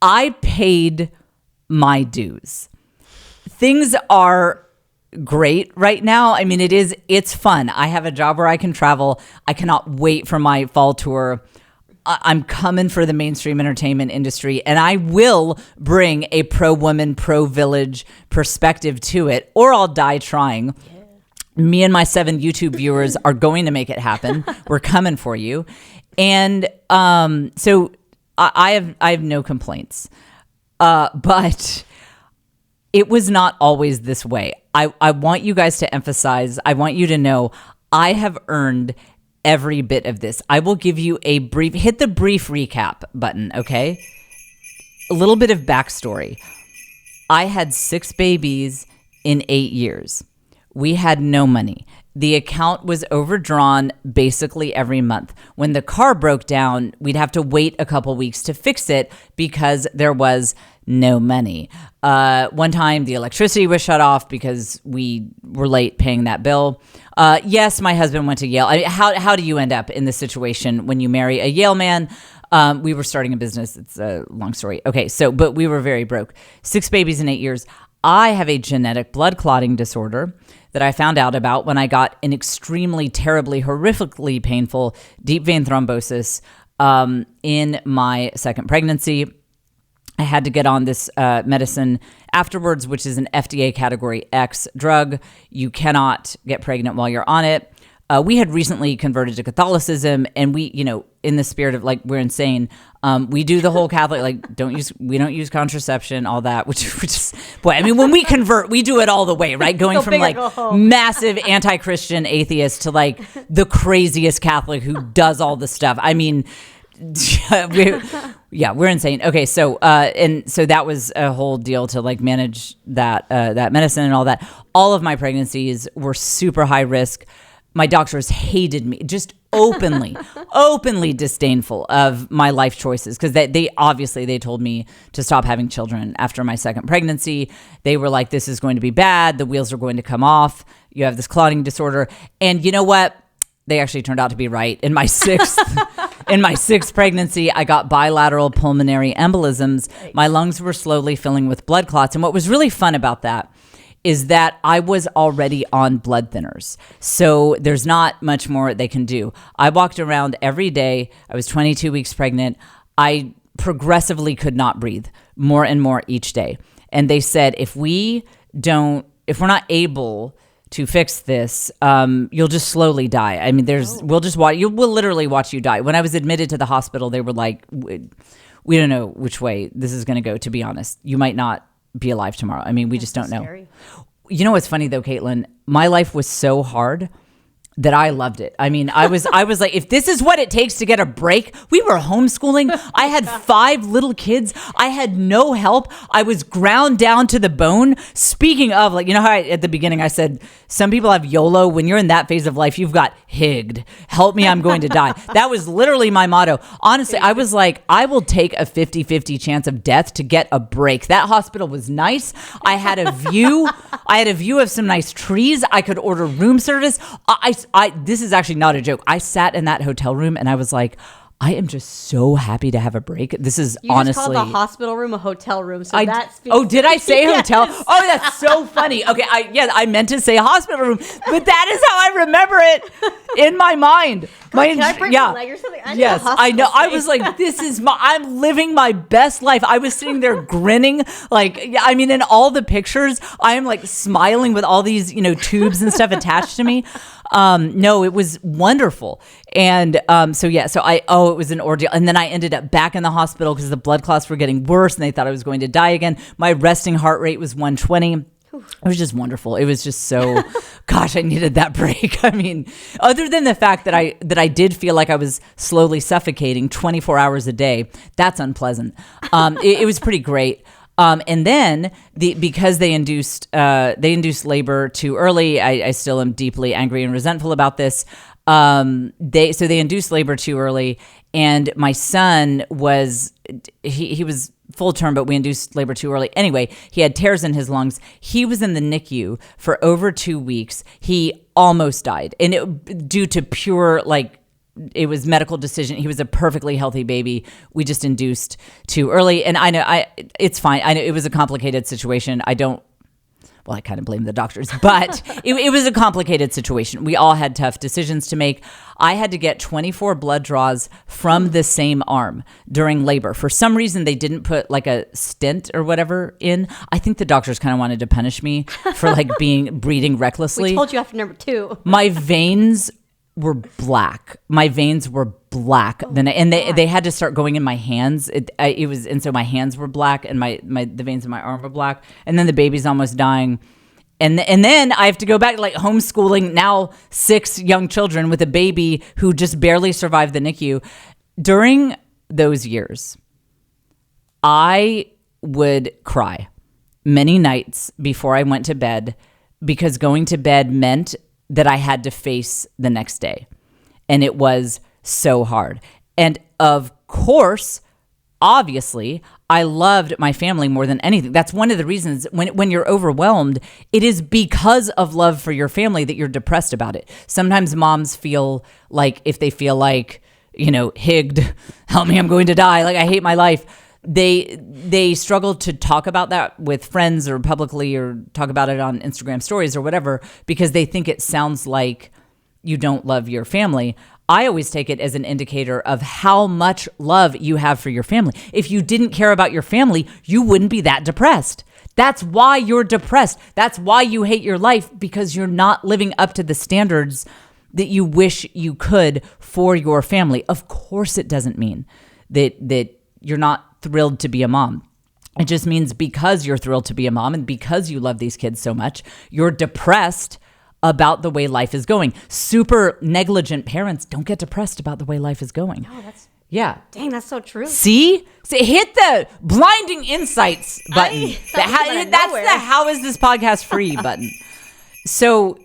I paid my dues. Things are great right now. I mean, it's fun. I have a job where I can travel. I cannot wait for my fall tour. I'm coming for the mainstream entertainment industry, and I will bring a pro-woman, pro-village perspective to it, or I'll die trying. Yeah. Me and my 7 YouTube viewers are going to make it happen. We're coming for you. And so I have no complaints. But it was not always this way. I want you guys to emphasize, I want you to know, I have earned every bit of this. I will give you a brief, hit the brief recap button, okay? A little bit of backstory. I had 6 babies in 8 years. We had no money. The account was overdrawn basically every month. When the car broke down, we'd have to wait a couple weeks to fix it because there was no money. One time the electricity was shut off because we were late paying that bill. Yes, my husband went to Yale. How do you end up in this situation when you marry a Yale man? We were starting a business. It's a long story. Okay, but we were very broke. 6 babies in 8 years. I have a genetic blood clotting disorder that I found out about when I got an extremely, terribly, horrifically painful deep vein thrombosis in my second pregnancy. I had to get on this medicine afterwards, which is an FDA Category X drug. You cannot get pregnant while you're on it. We had recently converted to Catholicism, and we, in the spirit of we're insane. We do the whole Catholic, we don't use contraception, all that, which is, boy, I mean, when we convert, we do it all the way, right? Going from massive anti-Christian atheist to the craziest Catholic who does all the stuff. I mean, we're insane. Okay, so that was a whole deal to manage that medicine and all that. All of my pregnancies were super high risk. My doctors hated me, just openly disdainful of my life choices, because they obviously told me to stop having children after my second pregnancy. They were like, this is going to be bad. The wheels are going to come off. You have this clotting disorder. And you know what? They actually turned out to be right. In my sixth pregnancy, I got bilateral pulmonary embolisms. My lungs were slowly filling with blood clots. And what was really fun about that is that I was already on blood thinners. So there's not much more they can do. I walked around every day. I was 22 weeks pregnant. I progressively could not breathe more and more each day. And they said, if we're not able to fix this, you'll just slowly die. I mean, we'll literally watch you die. When I was admitted to the hospital, they were like, we don't know which way this is going to go, to be honest. You might not be alive tomorrow. I mean, we just don't know. Scary. You know what's funny though, Caitlin? My life was so hard that I loved it. I mean, I was like, if this is what it takes to get a break, we were homeschooling. I had 5 little kids. I had no help. I was ground down to the bone. Speaking of, how at the beginning I said, some people have YOLO. When you're in that phase of life, you've got HIGGed. Help me, I'm going to die. That was literally my motto. Honestly, I was like, I will take a 50-50 chance of death to get a break. That hospital was nice. I had a view. Of some nice trees. I could order room service. This is actually not a joke. I sat in that hotel room and I was like, I am just so happy to have a break. This is honestly. You just called the hospital room a hotel room, so that speaks. Oh, did I say hotel? Oh, that's so funny. Okay, I meant to say hospital room, but that is how I remember it in my mind. Can I break my leg or something? Yes, I know. I was like, I'm living my best life. I was sitting there grinning, in all the pictures, I am smiling with all these, tubes and stuff attached to me. No, it was wonderful. And it was an ordeal. And then I ended up back in the hospital because the blood clots were getting worse and they thought I was going to die again. My resting heart rate was 120. It was just wonderful. It was just so, gosh, I needed that break. I mean, other than the fact that I did feel like I was slowly suffocating 24 hours a day, that's unpleasant. It was pretty great. And then because they induced labor too early, I still am deeply angry and resentful about this. They induced labor too early, and my son was he was full term, but we induced labor too early. Anyway, he had tears in his lungs. He was in the NICU for over 2 weeks. He almost died, and due to pure it was medical decision. He was a perfectly healthy baby. We just induced too early, and I know it's fine. I know it was a complicated situation. I kind of blame the doctors, but it was a complicated situation. We all had tough decisions to make. I had to get 24 blood draws from the same arm during labor. For some reason, they didn't put like a stent or whatever in. I think the doctors kind of wanted to punish me for breathing recklessly. We told you after number 2. My veins were black. They had to start going in my hands. So my hands were black, and the veins in my arm were black. And then the baby's almost dying, and then I have to go back to homeschooling now 6 young children with a baby who just barely survived the NICU. During those years, I would cry many nights before I went to bed, because going to bed meant that I had to face the next day. And it was so hard. And of course, obviously, I loved my family more than anything. That's one of the reasons when you're overwhelmed, it is because of love for your family that you're depressed about it. Sometimes moms feel like, if they feel like, higged, help me, I'm going to die, I hate my life. They struggle to talk about that with friends or publicly, or talk about it on Instagram stories or whatever, because they think it sounds like you don't love your family. I always take it as an indicator of how much love you have for your family. If you didn't care about your family, you wouldn't be that depressed. That's why you're depressed. That's why you hate your life, because you're not living up to the standards that you wish you could for your family. Of course, it doesn't mean that you're not thrilled to be a mom. It just means because you're thrilled to be a mom and because you love these kids so much, you're depressed about the way life is going. Super negligent parents don't get depressed about the way life is going. Oh, dang, that's so true. See, hit the blinding insights button. That's the how is this podcast free button. So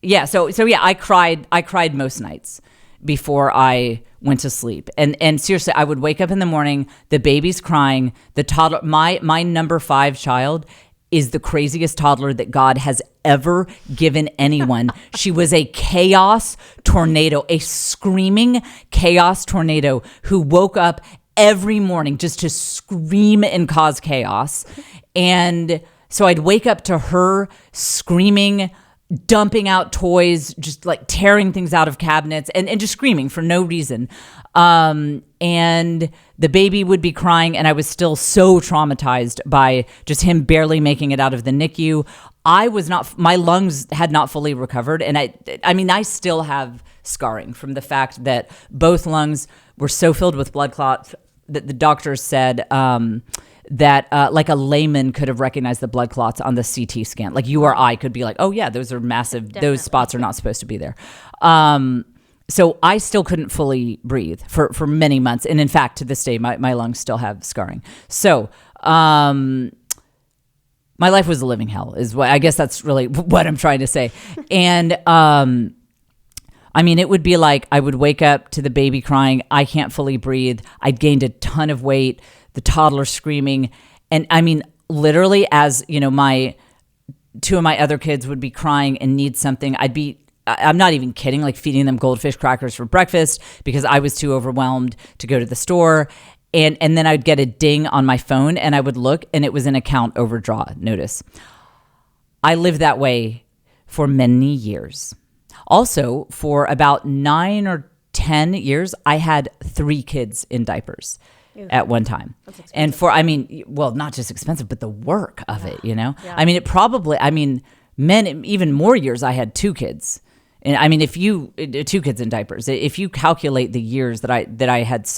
I cried most nights before I went to sleep. And seriously, I would wake up in the morning, the baby's crying, the toddler, my number 5 child is the craziest toddler that God has ever given anyone. She was a chaos tornado, a screaming chaos tornado who woke up every morning just to scream and cause chaos. And so I'd wake up to her screaming, dumping out toys, just tearing things out of cabinets and just screaming for no reason. And the baby would be crying, and I was still so traumatized by just him barely making it out of the NICU. My lungs had not fully recovered. And I still have scarring from the fact that both lungs were so filled with blood clots that the doctors said, that a layman could have recognized the blood clots on the CT scan. You or I could be like, oh yeah, those are massive. Definitely. Those spots are not supposed to be there. So I still couldn't fully breathe for many months. And in fact, to this day, my lungs still have scarring. So my life was a living hell I guess that's really what I'm trying to say. And it would be I would wake up to the baby crying. I can't fully breathe. I'd gained a ton of weight. The toddler screaming. And literally as, my 2 of my other kids would be crying and need something, I'm not even kidding, feeding them goldfish crackers for breakfast because I was too overwhelmed to go to the store. And then I'd get a ding on my phone and I would look and it was an account overdraw notice. I lived that way for many years. Also, for about 9 or 10 years, I had 3 kids in diapers. Ew. At one time. And not just expensive, but the work of it, Yeah. It probably, even more years, I had 2 kids. And if you, 2 kids in diapers, if you calculate the years that I had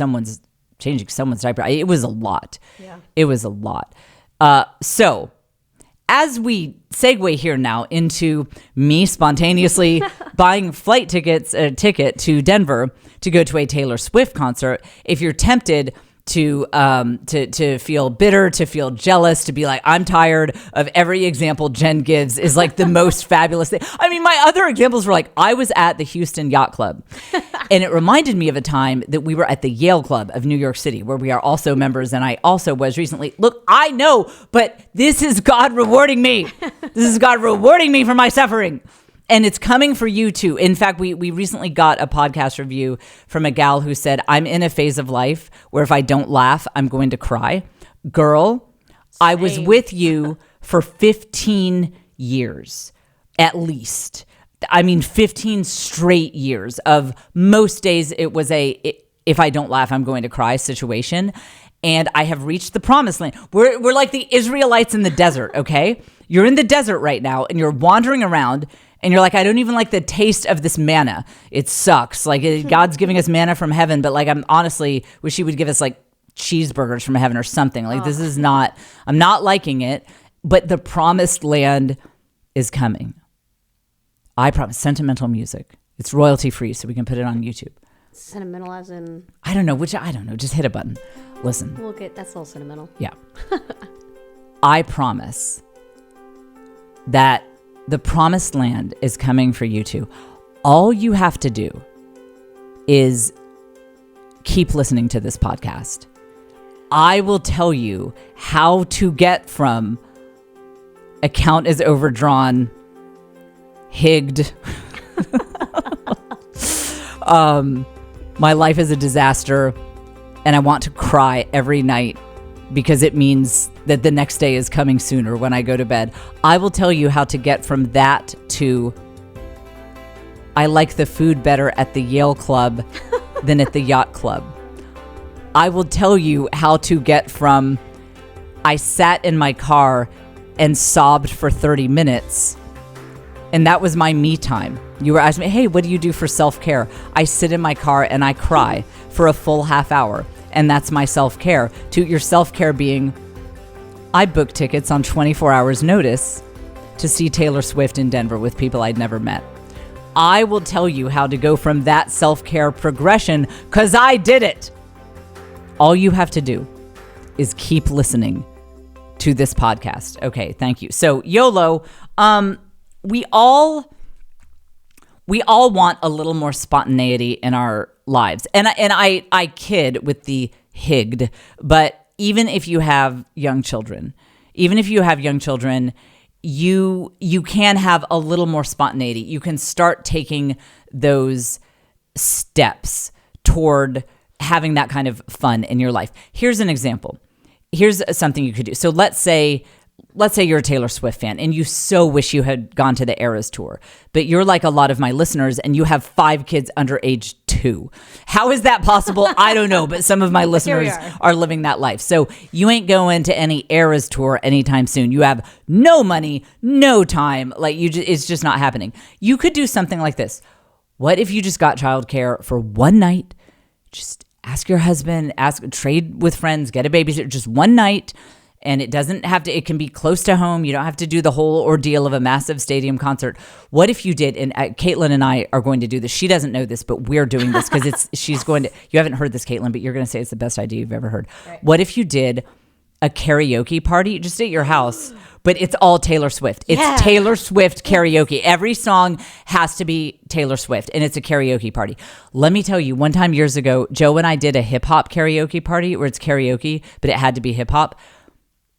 changing someone's diaper, it was a lot. Yeah. It was a lot. So as we segue here now into me spontaneously buying a ticket to Denver to go to a Taylor Swift concert, if you're tempted to feel bitter, to feel jealous, to be like, I'm tired of every example Jen gives is like the most fabulous thing. I mean, my other examples were like, I was at the Houston Yacht Club, and it reminded me of a time that we were at the Yale Club of New York City, where we are also members, and I also was recently. Look, I know, but this is God rewarding me. This is God rewarding me for my suffering. And it's coming for you too. In fact, we recently got a podcast review from a gal who said, I'm in a phase of life where if I don't laugh, I'm going to cry. Girl, I was with you for 15 years, at least. I mean, 15 straight years of most days it was if I don't laugh, I'm going to cry situation. And I have reached the promised land. We're like the Israelites in the desert, okay? You're in the desert right now and you're wandering around and you're like, I don't even like the taste of this manna. It sucks. Like God's giving us manna from heaven, but like I'm honestly wish he would give us like cheeseburgers from heaven or something. Like this is not, I'm not liking it, but the promised land is coming. I promise. Sentimental music. It's royalty free, so we can put it on YouTube. Sentimental as in? I don't know. Just hit a button. Listen. That's a little sentimental. Yeah. I promise that the promised land is coming for you too. All you have to do is keep listening to this podcast. I will tell you how to get from account is overdrawn, higged, my life is a disaster, and I want to cry every night because it means that the next day is coming sooner when I go to bed. I will tell you how to get from that to I like the food better at the Yale Club than at the Yacht Club. I will tell you how to get from I sat in my car and sobbed for 30 minutes, and that was my me time. You were asking me, hey, what do you do for self-care? I sit in my car and I cry for a full half hour. And that's my self-care. To your self-care being, I booked tickets on 24 hours notice to see Taylor Swift in Denver with people I'd never met. I will tell you how to go from that self-care progression because I did it. All you have to do is keep listening to this podcast. Okay, thank you. So YOLO, we all want a little more spontaneity in our lives. And I kid with the higged, but even if you have young children, you can have a little more spontaneity. You can start taking those steps toward having that kind of fun in your life. Here's an example. Here's something you could do. So let's say you're a Taylor Swift fan and you so wish you had gone to the Eras tour, but you're like a lot of my listeners and you have 5 kids under age 2. How is that possible? I don't know, but some of my listeners are living that life. So you ain't going to any Eras tour anytime soon. You have no money, no time. It's just not happening. You could do something like this. What if you just got childcare for one night? Just ask your husband, trade with friends, get a babysitter, just one night. And it doesn't have to, it can be close to home. You don't have to do the whole ordeal of a massive stadium concert. What if you did, and Caitlin and I are going to do this. She doesn't know this, but we're doing this because she's going to, you haven't heard this, Caitlin, but you're going to say it's the best idea you've ever heard. Right. What if you did a karaoke party just at your house, but it's all Taylor Swift. It's Taylor Swift karaoke. Every song has to be Taylor Swift, and it's a karaoke party. Let me tell you, one time years ago, Joe and I did a hip hop karaoke party where it's karaoke, but it had to be hip hop.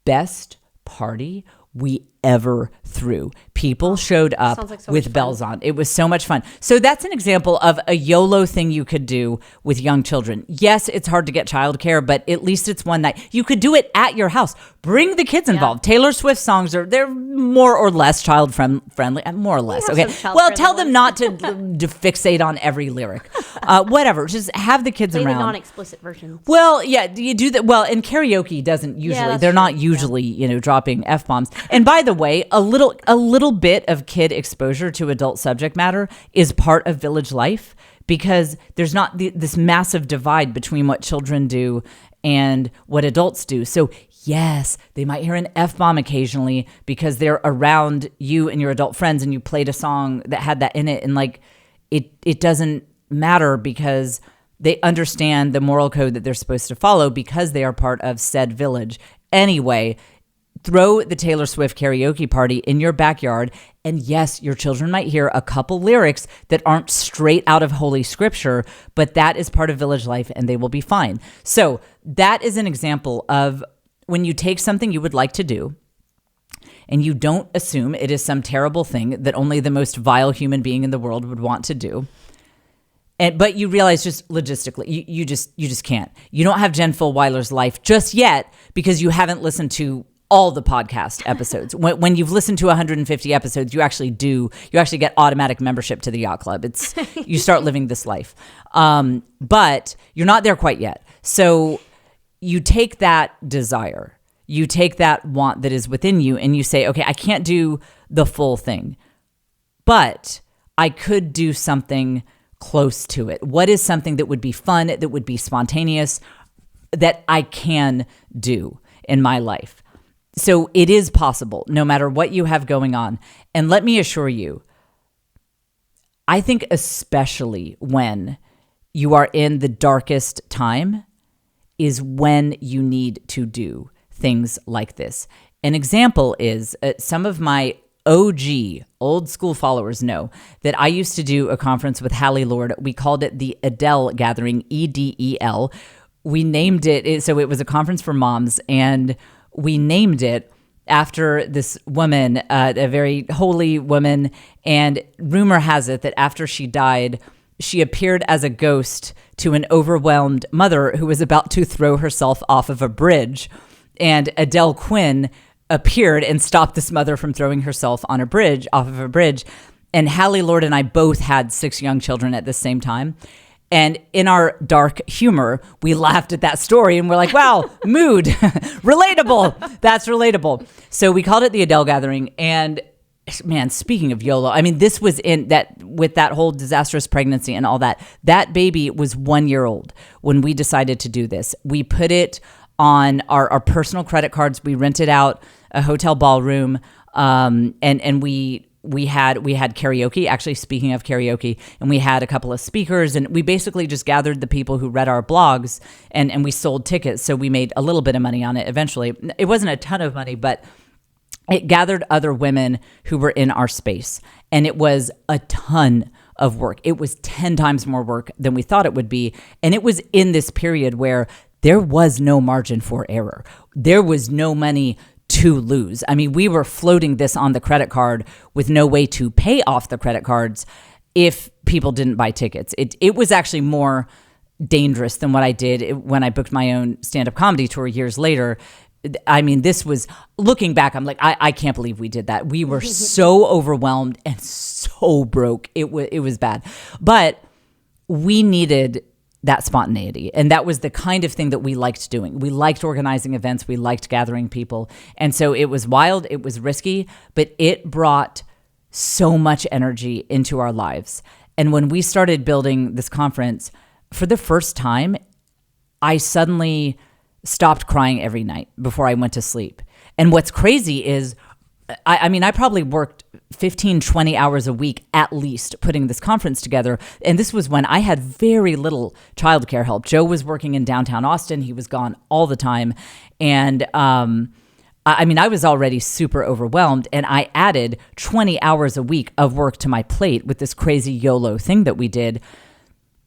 Best party we ever threw. People showed up with bells on. It was so much fun. So that's an example of a YOLO thing you could do with young children. Yes, it's hard to get childcare, but at least it's one night. You could do it at your house. Bring the kids involved. Taylor Swift songs they're more or less child friendly. More or less. Okay. Well, tell them not to fixate on every lyric. Whatever. Just have the kids around. The non-explicit versions. Well, yeah, you do that. Well, and karaoke doesn't usually. They're not usually, dropping F-bombs. And by the way, a little bit of kid exposure to adult subject matter is part of village life because there's not this massive divide between what children do and what adults do. So Yes, they might hear an F-bomb occasionally because they're around you and your adult friends and you played a song that had that in it. And like, it doesn't matter because they understand the moral code that they're supposed to follow because they are part of said village. Anyway, throw the Taylor Swift karaoke party in your backyard. And yes, your children might hear a couple lyrics that aren't straight out of Holy Scripture, but that is part of village life and they will be fine. So that is an example of when you take something you would like to do and you don't assume it is some terrible thing that only the most vile human being in the world would want to do. But you realize just logistically, you just can't. You don't have Jen Fulwiler's life just yet because you haven't listened to all the podcast episodes. When you've listened to 150 episodes, you actually get automatic membership to the yacht club. You start living this life. But you're not there quite yet. So you take that desire, you take that want that is within you and you say, okay, I can't do the full thing, but I could do something close to it. What is something that would be fun, that would be spontaneous, that I can do in my life? So it is possible, no matter what you have going on. And let me assure you, I think especially when you are in the darkest time is when you need to do things like this. An example is some of my OG, old school followers know that I used to do a conference with Hallie Lord. We called it the Adele Gathering, EDEL. We named it, so it was a conference for moms, and we named it after this woman, a very holy woman. And rumor has it that after she died, she appeared as a ghost to an overwhelmed mother who was about to throw herself off of a bridge. And Adele Quinn appeared and stopped this mother from throwing herself off of a bridge. And Hallie Lord and I both had 6 young children at the same time. And in our dark humor, we laughed at that story and we're like, wow, mood, relatable. That's relatable. So we called it the Adele Gathering. And man, speaking of YOLO, I mean, this was in that with that whole disastrous pregnancy and all that. That baby was 1 year old when we decided to do this. We put it on our personal credit cards. We rented out a hotel ballroom, and we had karaoke. Actually, speaking of karaoke, and we had a couple of speakers, and we basically just gathered the people who read our blogs, and we sold tickets. So we made a little bit of money on it. Eventually, it wasn't a ton of money, but it gathered other women who were in our space, and it was a ton of work. It was 10 times more work than we thought it would be, and it was in this period where there was no margin for error. There was no money to lose. I mean, we were floating this on the credit card with no way to pay off the credit cards if people didn't buy tickets. It was actually more dangerous than what I did when I booked my own stand-up comedy tour years later. I mean, this was, looking back, I'm like, I can't believe we did that. We were so overwhelmed and so broke. It was bad. But we needed that spontaneity. And that was the kind of thing that we liked doing. We liked organizing events. We liked gathering people. And so it was wild. It was risky, but it brought so much energy into our lives. And when we started building this conference, for the first time, I suddenly stopped crying every night before I went to sleep. And what's crazy is, I mean, I probably worked 15, 20 hours a week at least putting this conference together. And this was when I had very little childcare help. Joe was working in downtown Austin. He was gone all the time. And I mean, I was already super overwhelmed. And I added 20 hours a week of work to my plate with this crazy YOLO thing that we did.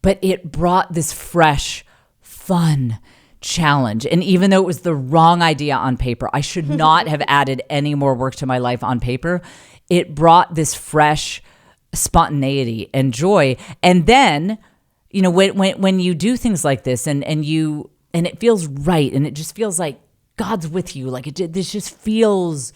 But it brought this fresh, fun challenge. And even though it was the wrong idea on paper, I should not have added any more work to my life on paper. It brought this fresh spontaneity and joy. And then, you know, when you do things like this and it feels right, and it just feels like God's with you, like this just feels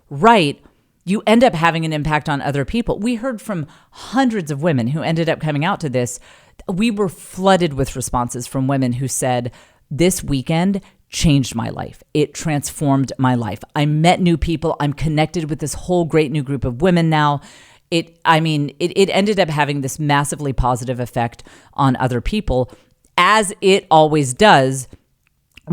right, you end up having an impact on other people. We heard from hundreds of women who ended up coming out to this. We were flooded with responses from women who said, this weekend changed my life. It transformed my life. I met new people. I'm connected with this whole great new group of women now. It ended up having this massively positive effect on other people, as it always does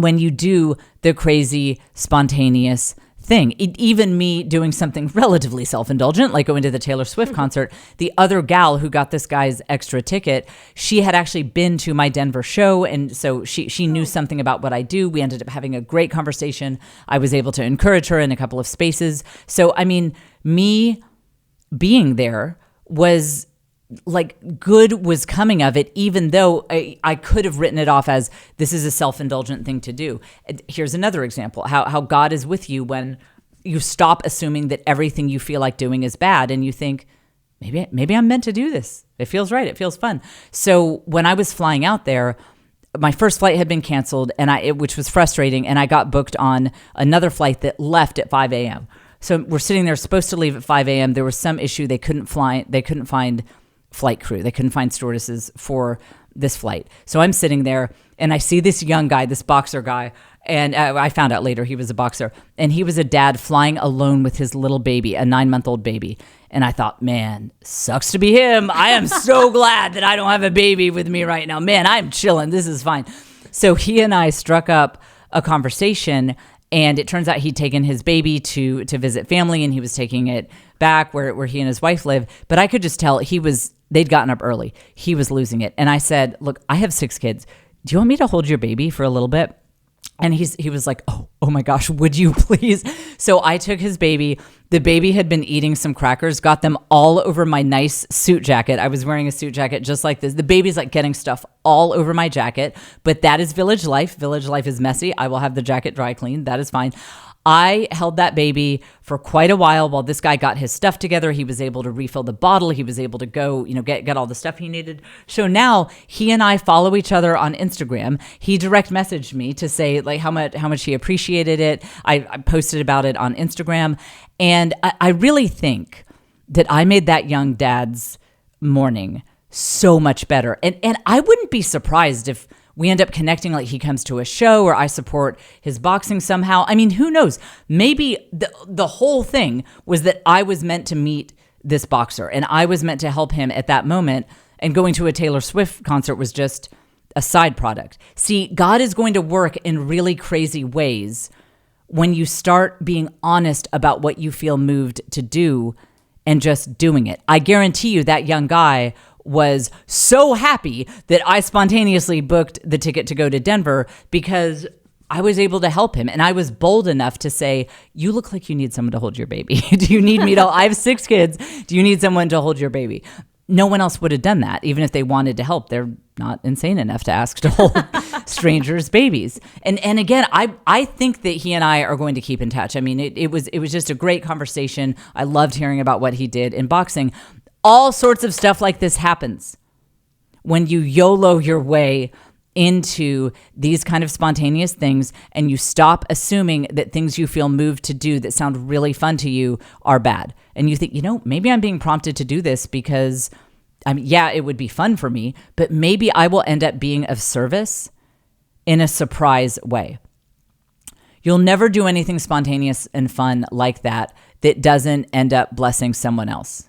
when you do the crazy, spontaneous thing. Even me doing something relatively self-indulgent, like going to the Taylor Swift concert, the other gal who got this guy's extra ticket, she had actually been to my Denver show. And so she knew something about what I do. We ended up having a great conversation. I was able to encourage her in a couple of spaces. So, I mean, me being there was like good was coming of it, even though I could have written it off as this is a self-indulgent thing to do. Here's another example, how God is with you when you stop assuming that everything you feel like doing is bad and you think, maybe I'm meant to do this. It feels right. It feels fun. So when I was flying out there, my first flight had been canceled, which was frustrating, and I got booked on another flight that left at 5 a.m. So we're sitting there supposed to leave at 5 a.m. There was some issue. They couldn't find flight crew. They couldn't find stewardesses for this flight. So I'm sitting there and I see this young guy, this boxer guy. And I found out later he was a boxer. And he was a dad flying alone with his little baby, a 9-month-old baby. And I thought, man, sucks to be him. I am so glad that I don't have a baby with me right now. Man, I'm chilling. This is fine. So he and I struck up a conversation. And it turns out he'd taken his baby to visit family, and he was taking it back where he and his wife live. But I could just tell they'd gotten up early. He was losing it. And I said, look, I have 6 kids. Do you want me to hold your baby for a little bit? And he was like, oh my gosh, would you please? So I took his baby. The baby had been eating some crackers, got them all over my nice suit jacket. I was wearing a suit jacket just like this. The baby's like getting stuff all over my jacket, but that is village life. Village life is messy. I will have the jacket dry cleaned. That is fine. I held that baby for quite a while this guy got his stuff together. He was able to refill the bottle. He was able to go, get all the stuff he needed. So now he and I follow each other on Instagram. He direct messaged me to say like how much he appreciated it. I posted about it on Instagram. And I really think that I made that young dad's morning so much better. And I wouldn't be surprised if we end up connecting, like he comes to a show or I support his boxing somehow. I mean, who knows? Maybe the whole thing was that I was meant to meet this boxer and I was meant to help him at that moment, and going to a Taylor Swift concert was just a side product. See, God is going to work in really crazy ways when you start being honest about what you feel moved to do and just doing it. I guarantee you that young guy was so happy that I spontaneously booked the ticket to go to Denver because I was able to help him. And I was bold enough to say, you look like you need someone to hold your baby. Do you need me to? I have 6 kids. Do you need someone to hold your baby? No one else would have done that, even if they wanted to help. They're not insane enough to ask to hold strangers' babies. And again, I think that he and I are going to keep in touch. I mean, it was just a great conversation. I loved hearing about what he did in boxing. All sorts of stuff like this happens when you YOLO your way into these kind of spontaneous things and you stop assuming that things you feel moved to do that sound really fun to you are bad. And you think, maybe I'm being prompted to do this because, it would be fun for me, but maybe I will end up being of service in a surprise way. You'll never do anything spontaneous and fun like that doesn't end up blessing someone else.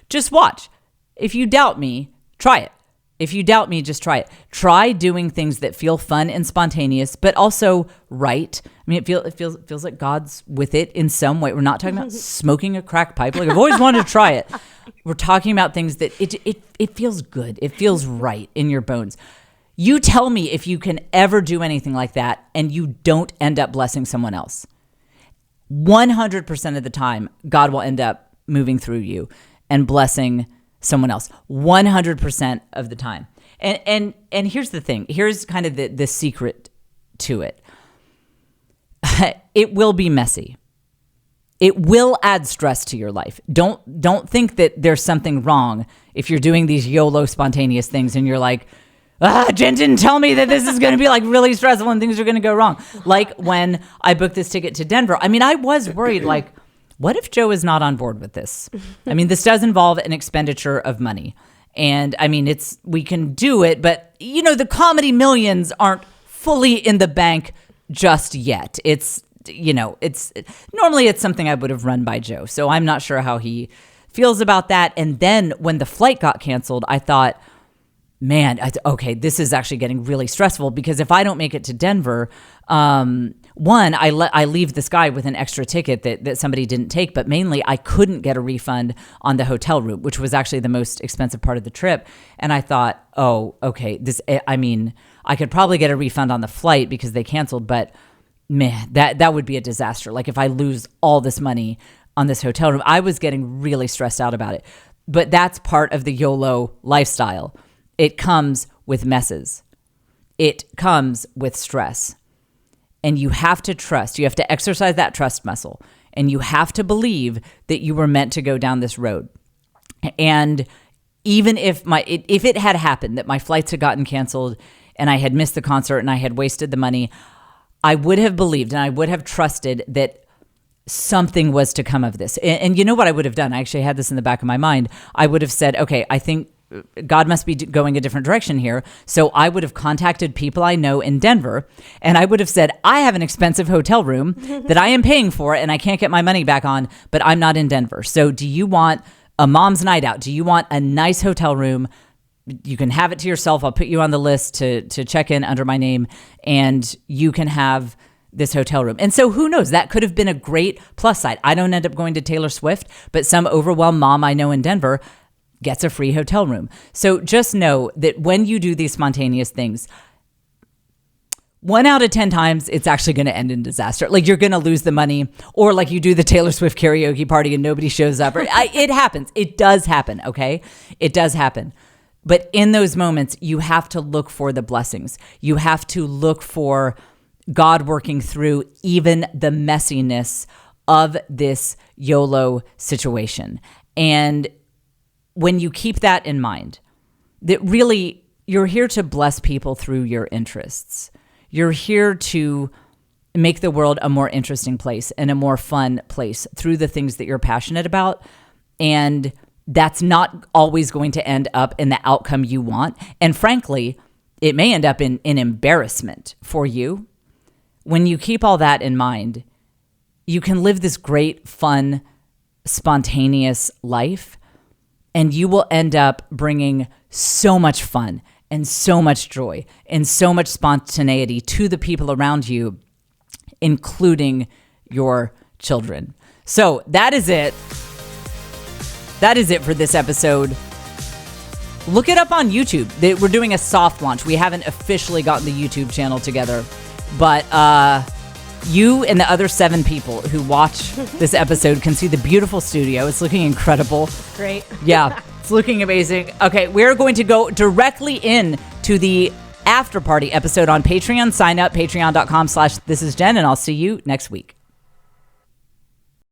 Just watch. If you doubt me, try it. If you doubt me, just try it. Try doing things that feel fun and spontaneous, but also right. I mean, it feels like God's with it in some way. We're not talking about smoking a crack pipe. Like I've always wanted to try it. We're talking about things that it feels good. It feels right in your bones. You tell me if you can ever do anything like that and you don't end up blessing someone else. 100% of the time, God will end up moving through you and blessing someone else 100% of the time. And here's the thing. Here's kind of the secret to it. It will be messy. It will add stress to your life. Don't think that there's something wrong if you're doing these YOLO spontaneous things and you're like, Jen didn't tell me that this is going to be like really stressful and things are going to go wrong. Like when I booked this ticket to Denver, I was worried like, what if Joe is not on board with this? This does involve an expenditure of money. And we can do it, but the comedy millions aren't fully in the bank just yet. It's normally it's something I would have run by Joe. So I'm not sure how he feels about that. And then when the flight got canceled, I thought, man, okay, this is actually getting really stressful because if I don't make it to Denver, one, I leave this guy with an extra ticket that somebody didn't take, but mainly I couldn't get a refund on the hotel room, which was actually the most expensive part of the trip. And I thought, oh, okay, I could probably get a refund on the flight because they canceled, but man, that would be a disaster. Like if I lose all this money on this hotel room, I was getting really stressed out about it. But that's part of the YOLO lifestyle. It comes with messes. It comes with stress. And you have to trust. You have to exercise that trust muscle. And you have to believe that you were meant to go down this road. And even if it had happened that my flights had gotten canceled and I had missed the concert and I had wasted the money, I would have believed and I would have trusted that something was to come of this. And you know what I would have done? I actually had this in the back of my mind. I would have said, okay, I think God must be going a different direction here. So I would have contacted people I know in Denver and I would have said, I have an expensive hotel room that I am paying for and I can't get my money back on, but I'm not in Denver. So do you want a mom's night out? Do you want a nice hotel room? You can have it to yourself. I'll put you on the list to check in under my name and you can have this hotel room. And so who knows, that could have been a great plus side. I don't end up going to Taylor Swift, but some overwhelmed mom I know in Denver gets a free hotel room. So just know that when you do these spontaneous things, 1 out of 10 times, it's actually going to end in disaster. Like you're going to lose the money, or like you do the Taylor Swift karaoke party and nobody shows up. It happens. It does happen. Okay. It does happen. But in those moments, you have to look for the blessings. You have to look for God working through even the messiness of this YOLO situation. And when you keep that in mind, that really you're here to bless people through your interests. You're here to make the world a more interesting place and a more fun place through the things that you're passionate about. And that's not always going to end up in the outcome you want. And frankly, it may end up in embarrassment for you. When you keep all that in mind, you can live this great, fun, spontaneous life. And you will end up bringing so much fun and so much joy and so much spontaneity to the people around you, including your children. So that is it. That is it for this episode. Look it up on YouTube. We're doing a soft launch. We haven't officially gotten the YouTube channel together, but you and the other 7 people who watch this episode can see the beautiful studio. It's looking incredible. Great. Yeah, it's looking amazing. Okay, we're going to go directly in to the after party episode on Patreon. Sign up, patreon.com/thisisjen, and I'll see you next week.